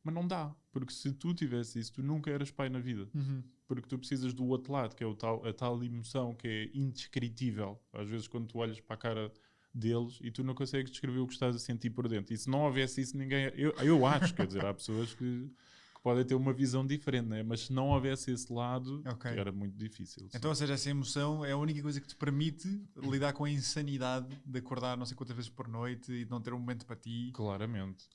B: Mas não dá, porque se tu tivesse isso, tu nunca eras pai na vida. Porque tu precisas do outro lado, que é a tal emoção que é indescritível. Às vezes quando tu olhas para a cara deles e tu não consegues descrever o que estás a sentir por dentro. E se não houvesse isso, ninguém... Eu acho, quer dizer, há pessoas que podem ter uma visão diferente, né? Mas se não houvesse esse lado, era muito difícil.
A: Então, ou seja, essa emoção é a única coisa que te permite lidar com a insanidade de acordar não sei quantas vezes por noite e de não ter um momento para ti.
B: Claramente.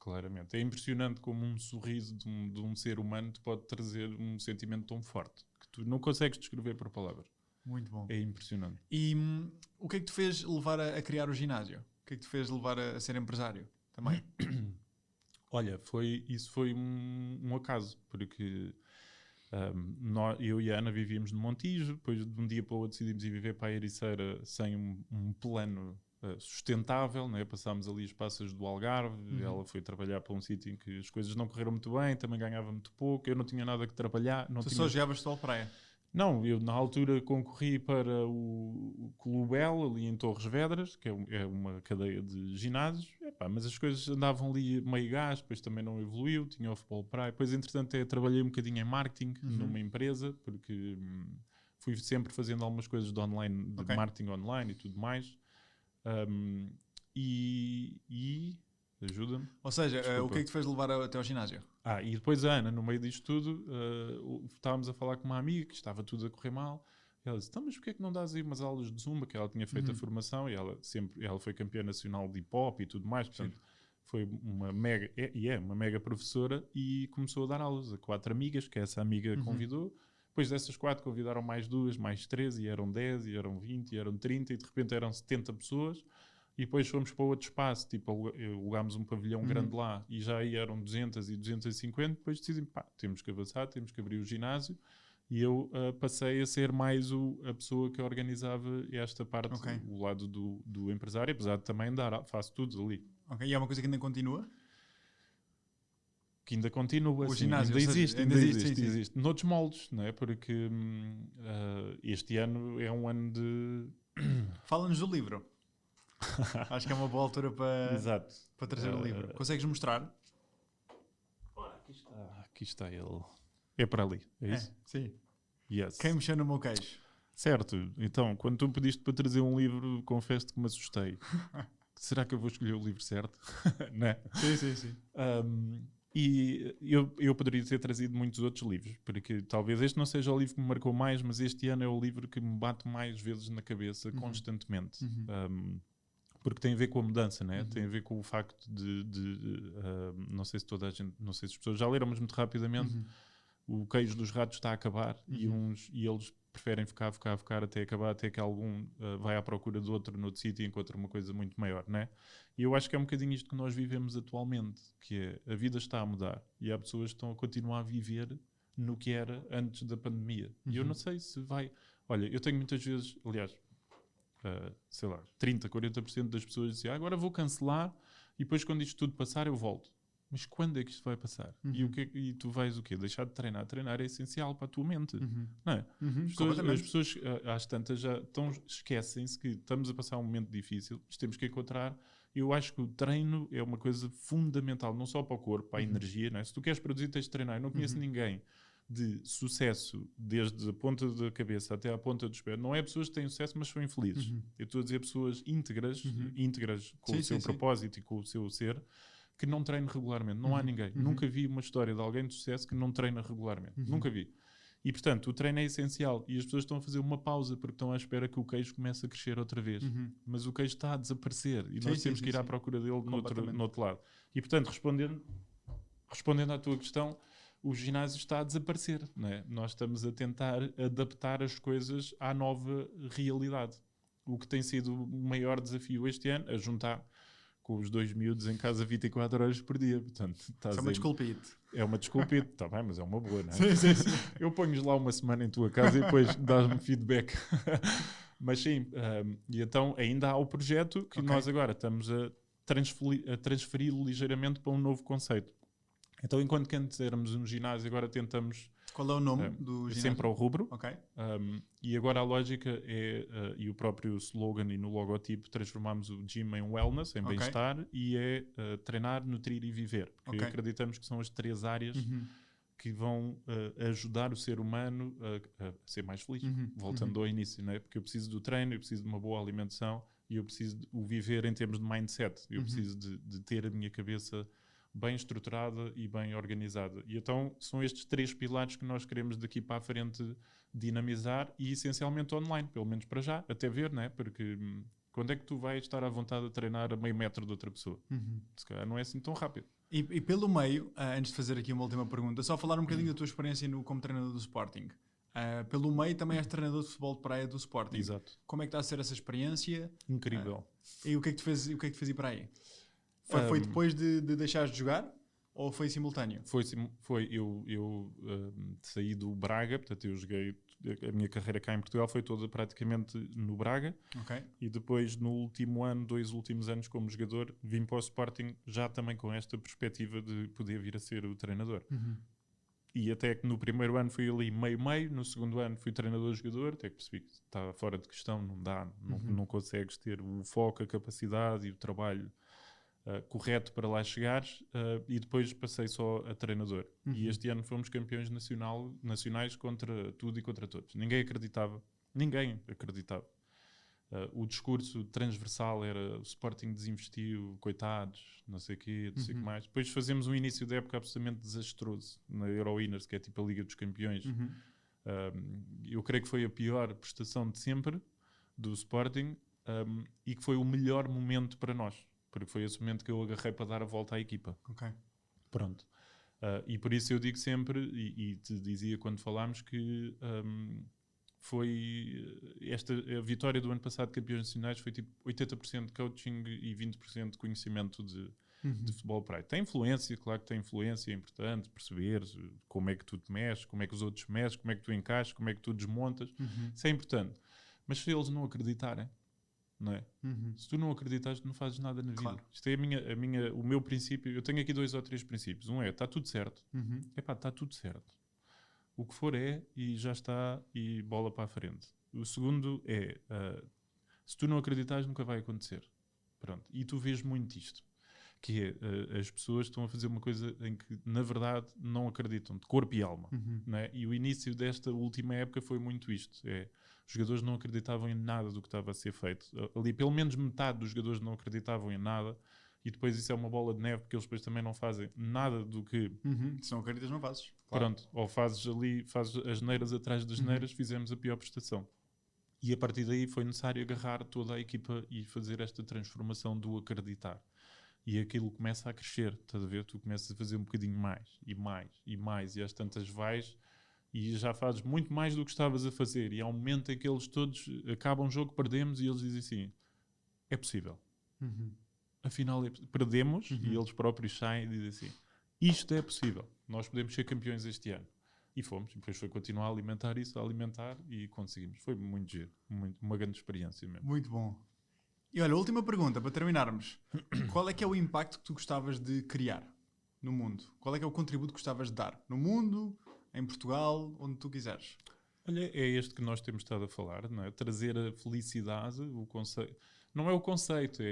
B: É impressionante como um sorriso de um ser humano te pode trazer um sentimento tão forte que tu não consegues descrever por palavras.
A: Muito bom.
B: É impressionante.
A: E o que é que te fez levar a criar o ginásio? O que é que te fez levar a ser empresário também?
B: Olha, isso foi um acaso, porque eu e a Ana vivíamos no Montijo, depois de um dia para o outro decidimos ir viver para a Ericeira sem um plano sustentável, né? Passámos ali as passas do Algarve, ela foi trabalhar para um sítio em que as coisas não correram muito bem, também ganhava muito pouco, eu não tinha nada que trabalhar.
A: Só jogavas futebol praia?
B: Não, eu na altura concorri para o Clubel, ali em Torres Vedras, que é uma cadeia de ginásios, mas as coisas andavam ali meio gás, depois também não evoluiu, tinha o futebol praia. Depois, entretanto, trabalhei um bocadinho em marketing numa empresa, porque fui sempre fazendo algumas coisas de online, de marketing online e tudo mais. Ajuda-me.
A: Ou seja, o que é que te fez levar até ao ginásio?
B: E depois a Ana, no meio disto tudo, estávamos a falar com uma amiga que estava tudo a correr mal. Ela disse, mas porquê é que não dás aí umas aulas de Zumba? Que ela tinha feito a formação e ela foi campeã nacional de hip-hop e tudo mais. Portanto, foi uma mega, uma mega professora e começou a dar aulas a 4 amigas, que essa amiga convidou. Depois dessas 4 convidaram mais 2, mais 3, e eram 10, e eram 20, e eram 30, e de repente eram 70 pessoas. E depois fomos para outro espaço, tipo, alugámos um pavilhão grande lá e já aí eram 200 e 250. Depois decidimos, temos que avançar, temos que abrir o ginásio. E eu passei a ser mais a pessoa que organizava esta parte, o lado do empresário, apesar de também faço tudo ali.
A: E é uma coisa que ainda continua?
B: Que ainda continua,
A: o ginásio,
B: ainda existe. Noutros moldes, não é? Porque este ano é um ano de...
A: Fala-nos do livro. Acho que é uma boa altura para trazer o livro. Consegues mostrar?
B: Aqui está ele. É para ali, é isso?
A: Sim.
B: Yes.
A: Quem mexeu no meu queixo?
B: Certo. Então, quando tu me pediste para trazer um livro, confesso-te que me assustei. Será que eu vou escolher o livro certo? Não é?
A: Sim.
B: E eu poderia ter trazido muitos outros livros, porque talvez este não seja o livro que me marcou mais, mas este ano é o livro que me bate mais vezes na cabeça constantemente. Porque tem a ver com a mudança, né? Tem a ver com o facto não sei se toda a gente, não sei se as pessoas já leram, mas muito rapidamente o queijo dos ratos está a acabar e eles preferem ficar até acabar, até que algum vai à procura de outro noutro sítio e encontra uma coisa muito maior, né? E eu acho que é um bocadinho isto que nós vivemos atualmente, que é a vida está a mudar e há pessoas que estão a continuar a viver no que era antes da pandemia. E eu não sei se vai... Olha, eu tenho muitas vezes, aliás, sei lá, 30%, 40% das pessoas dizem agora vou cancelar e depois quando isto tudo passar eu volto. Mas quando é que isto vai passar? E tu vais o quê? Deixar de treinar? Treinar é essencial para a tua mente. Não é? As pessoas às tantas já esquecem-se que estamos a passar um momento difícil, mas temos que encontrar. Eu acho que o treino é uma coisa fundamental, não só para o corpo, para a energia. Não é? Se tu queres produzir, tens de treinar. Eu não conheço ninguém de sucesso, desde a ponta da cabeça até à ponta dos pés. Não é pessoas que têm sucesso, mas são infelizes. Eu estou a dizer pessoas íntegras com o seu propósito e com o seu ser, que não treinam regularmente. Não há ninguém. Nunca vi uma história de alguém de sucesso que não treina regularmente. Nunca vi. E, portanto, o treino é essencial. E as pessoas estão a fazer uma pausa porque estão à espera que o queijo comece a crescer outra vez. Mas o queijo está a desaparecer. E nós temos que ir à procura dele no outro lado. E, portanto, respondendo à tua questão, o ginásio está a desaparecer. Não é? Nós estamos a tentar adaptar as coisas à nova realidade. O que tem sido o maior desafio este ano, a juntar com os 2 miúdos em casa 24 horas por dia. Portanto,
A: é uma desculpite.
B: É uma desculpite, está bem, mas é uma boa, não é? Sim. Eu ponho-os lá uma semana em tua casa e depois dás-me feedback. Mas sim, e então ainda há o projeto que nós agora estamos a transferi-lo ligeiramente para um novo conceito. Então, enquanto que antes éramos um ginásio, agora tentamos...
A: Qual é o nome do ginásio?
B: Sempre ao rubro.
A: Ok.
B: E agora a lógica é, e o próprio slogan e no logotipo, transformamos o gym em wellness, em bem-estar, e é treinar, nutrir e viver. Porque acreditamos que são as 3 áreas que vão ajudar o ser humano a ser mais feliz. Voltando ao início, né? Porque eu preciso do treino, eu preciso de uma boa alimentação e eu preciso de o viver em termos de mindset. Eu preciso de ter a minha cabeça bem estruturada e bem organizada. E então são estes 3 pilares que nós queremos daqui para a frente dinamizar e essencialmente online, pelo menos para já, até ver, né? Porque quando é que tu vais estar à vontade a treinar a meio metro de outra pessoa? Se calhar não é assim tão rápido.
A: E pelo meio, antes de fazer aqui uma última pergunta, só falar um bocadinho da tua experiência como treinador do Sporting. Pelo meio também és treinador de futebol de praia do Sporting.
B: Exato.
A: Como é que está a ser essa experiência?
B: Incrível.
A: E o que é que te fez ir para aí? Foi depois de deixares de jogar ou foi simultâneo?
B: Foi. Eu saí do Braga, portanto eu joguei, a minha carreira cá em Portugal foi toda praticamente no Braga. E depois no último ano, 2 últimos anos como jogador, vim para o Sporting já também com esta perspectiva de poder vir a ser o treinador. E até que no primeiro ano fui ali meio-meio, no segundo ano fui treinador-jogador, até que percebi que estava fora de questão, não dá, não consegues ter o foco, a capacidade e o trabalho correto para lá chegares, e depois passei só a treinador. E este ano fomos campeões nacionais contra tudo e contra todos. Ninguém acreditava. O discurso transversal era o Sporting desinvestiu, coitados, não sei o quê, não sei o que mais. Depois fazemos um início de época absolutamente desastroso na Eurowinners, que é tipo a Liga dos Campeões. Eu creio que foi a pior prestação de sempre do Sporting, e que foi o melhor momento para nós. Porque foi esse momento que eu agarrei para dar a volta à equipa. Pronto. E por isso eu digo sempre, e te dizia quando falámos, que foi a vitória do ano passado de campeões nacionais foi tipo 80% de coaching e 20% de conhecimento de futebol praia. Tem influência, claro que tem influência, é importante perceber como é que tu te mexes, como é que os outros mexem, como é que tu encaixas, como é que tu desmontas. Isso é importante. Mas se eles não acreditarem, não é? Se tu não acreditas, tu não fazes nada na vida.
A: Claro.
B: Isto é o meu princípio. Eu tenho aqui 2 ou 3 princípios. Um é, está tudo certo. Está tudo certo. O que for é, e já está, e bola para a frente. O segundo é, se tu não acreditas, nunca vai acontecer. Pronto. E tu vês muito isto. Que é, as pessoas estão a fazer uma coisa em que, na verdade, não acreditam, de corpo e alma. Não é? E o início desta última época foi muito isto. Os jogadores não acreditavam em nada do que estava a ser feito. Ali, pelo menos metade dos jogadores não acreditavam em nada. E depois isso é uma bola de neve, porque eles depois também não fazem nada do que...
A: Se não acreditas, não fazes.
B: Claro. Pronto. Ou fazes as neiras atrás das neiras, fizemos a pior prestação. E a partir daí foi necessário agarrar toda a equipa e fazer esta transformação do acreditar. E aquilo começa a crescer, estás a ver? Tu começas a fazer um bocadinho mais, e mais, e mais, e às tantas vais, e já fazes muito mais do que estavas a fazer. E há um momento em que eles todos acabam o jogo, perdemos, e eles dizem assim, é possível. Afinal, perdemos, e eles próprios saem e dizem assim, isto é possível, nós podemos ser campeões este ano. E fomos, e depois foi continuar a alimentar isso, e conseguimos. Foi muito giro, uma grande experiência mesmo.
A: Muito bom. E olha, última pergunta, para terminarmos. Qual é que é o impacto que tu gostavas de criar no mundo? Qual é que é o contributo que gostavas de dar? No mundo, em Portugal, onde tu quiseres?
B: Olha, é este que nós temos estado a falar, não é? Trazer a felicidade, o conceito. Não é o conceito,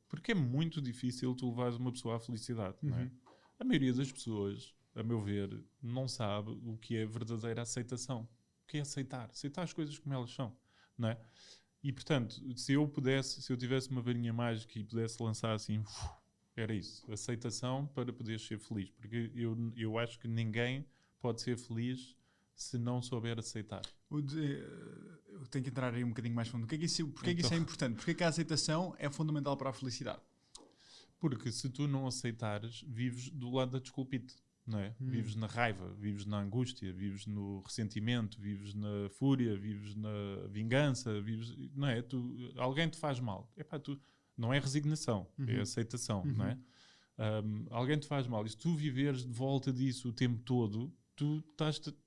B: porque é muito difícil tu levares uma pessoa à felicidade, não é? A maioria das pessoas, a meu ver, não sabe o que é verdadeira aceitação. O que é aceitar? Aceitar as coisas como elas são, não é? E, portanto, se eu tivesse uma varinha mágica e pudesse lançar assim, era isso. Aceitação para poder ser feliz. Porque eu acho que ninguém pode ser feliz se não souber aceitar.
A: Eu tenho que entrar aí um bocadinho mais fundo. Porquê que isso é importante? Porquê que a aceitação é fundamental para a felicidade?
B: Porque se tu não aceitares, vives do lado da desculpite. Não é? Vives na raiva, vives na angústia, vives no ressentimento, vives na fúria, vives na vingança, não é? Alguém te faz mal. Não é resignação, é aceitação, não é? Alguém te faz mal. E se tu viveres de volta disso o tempo todo, tu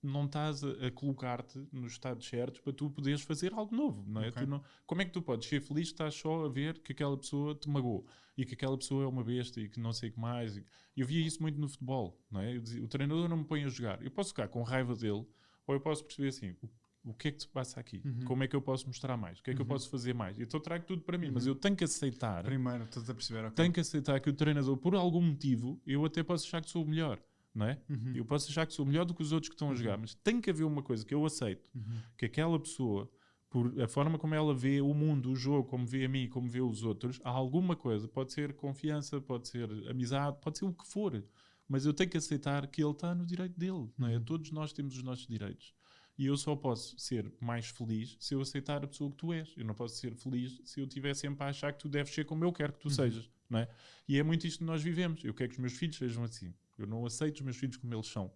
B: não estás a colocar-te nos estados certos para tu poderes fazer algo novo, não é?
A: Ok.
B: Como é que tu podes ser feliz se estás só a ver que aquela pessoa te magoou e que aquela pessoa é uma besta e que não sei o que mais? Eu via isso muito no futebol, não é? Eu dizia, o treinador não me põe a jogar. Eu posso ficar com raiva dele ou eu posso perceber assim, o que é que se passa aqui? Como é que eu posso mostrar mais? O que é que eu posso fazer mais? Então trago tudo para mim, mas eu tenho que aceitar...
A: Primeiro, estás a perceber, ok.
B: Tenho que aceitar que o treinador, por algum motivo, eu até posso achar que sou o melhor, não é? Eu posso achar que sou melhor do que os outros que estão a jogar, mas tem que haver uma coisa que eu aceito, que aquela pessoa, por a forma como ela vê o mundo, o jogo, como vê a mim, como vê os outros, há alguma coisa, pode ser confiança, pode ser amizade, pode ser o que for, mas eu tenho que aceitar que ele está no direito dele, não é? Todos nós temos os nossos direitos. E eu só posso ser mais feliz se eu aceitar a pessoa que tu és. Eu não posso ser feliz se eu estiver sempre a achar que tu deves ser como eu quero que tu sejas, não é? E é muito isto que nós vivemos. Eu quero que os meus filhos sejam assim. Eu não aceito os meus filhos como eles são.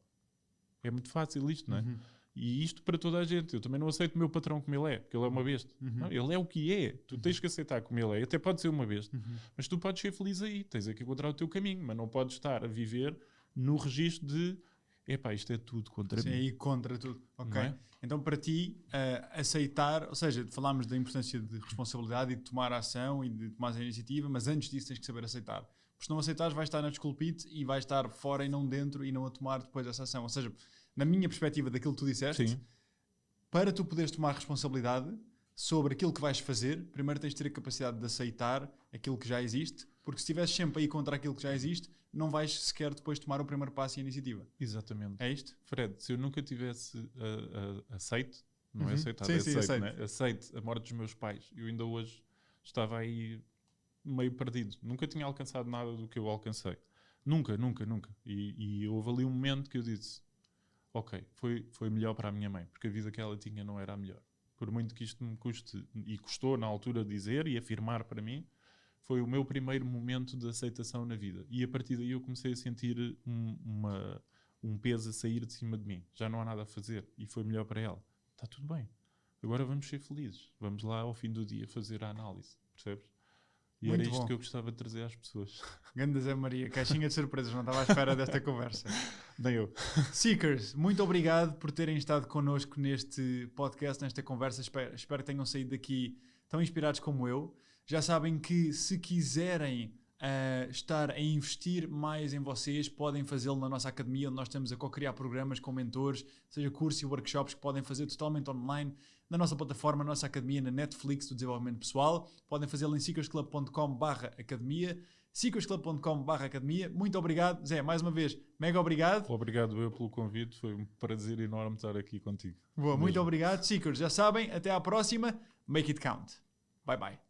B: É muito fácil isto, não é? E isto para toda a gente. Eu também não aceito o meu patrão como ele é, porque ele é uma besta. Não, ele é o que é. Tu tens que aceitar como ele é. Até pode ser uma besta. Mas tu podes ser feliz aí. Tens que encontrar o teu caminho. Mas não podes estar a viver no registro de epá, isto é tudo contra mim.
A: Sim, e contra tudo. Ok.
B: É?
A: Então, para ti, aceitar, ou seja, falámos da importância de responsabilidade e de tomar a ação e de tomar a iniciativa, mas antes disso tens que saber aceitar. Porque se não aceitares, vais estar na desculpite e vais estar fora e não dentro e não a tomar depois essa ação. Ou seja, na minha perspectiva daquilo que tu disseste,
B: Sim.
A: para tu poderes tomar responsabilidade sobre aquilo que vais fazer, primeiro tens de ter a capacidade de aceitar aquilo que já existe, porque se estiveres sempre aí contra aquilo que já existe, não vais sequer depois tomar o primeiro passo e a iniciativa.
B: Exatamente.
A: É isto?
B: Fred, se eu nunca tivesse aceito, não é aceitado,
A: Sim,
B: é
A: sim,
B: aceito, né? Aceito a morte dos meus pais, eu ainda hoje estava aí meio perdido. Nunca tinha alcançado nada do que eu alcancei. Nunca. E houve ali um momento que eu disse, ok, foi melhor para a minha mãe, porque a vida que ela tinha não era a melhor. Por muito que isto me custe, e custou na altura dizer e afirmar para mim, foi o meu primeiro momento de aceitação na vida. E a partir daí eu comecei a sentir um peso a sair de cima de mim. Já não há nada a fazer. E foi melhor para ela. Está tudo bem. Agora vamos ser felizes. Vamos lá ao fim do dia fazer a análise. Percebes? E
A: Muito
B: era isto
A: bom.
B: que eu gostava de trazer às pessoas.
A: Ganda Zé Maria, caixinha de surpresas, não estava à espera desta conversa.
B: Nem eu.
A: Seekers, muito obrigado por terem estado connosco neste podcast, nesta conversa. Espero que tenham saído daqui tão inspirados como eu. Já sabem que se quiserem estar a investir mais em vocês, podem fazê-lo na nossa academia, onde nós estamos a co-criar programas com mentores, seja cursos e workshops que podem fazer totalmente online, na nossa plataforma, na nossa academia, na Netflix do desenvolvimento pessoal. Podem fazê-lo em seekersclub.com/academia, seekersclub.com/academia. Muito obrigado. Zé, mais uma vez, mega obrigado.
B: Obrigado eu pelo convite. Foi um prazer enorme estar aqui contigo.
A: Boa, muito obrigado. Seekers, já sabem, até à próxima. Make it count. Bye bye.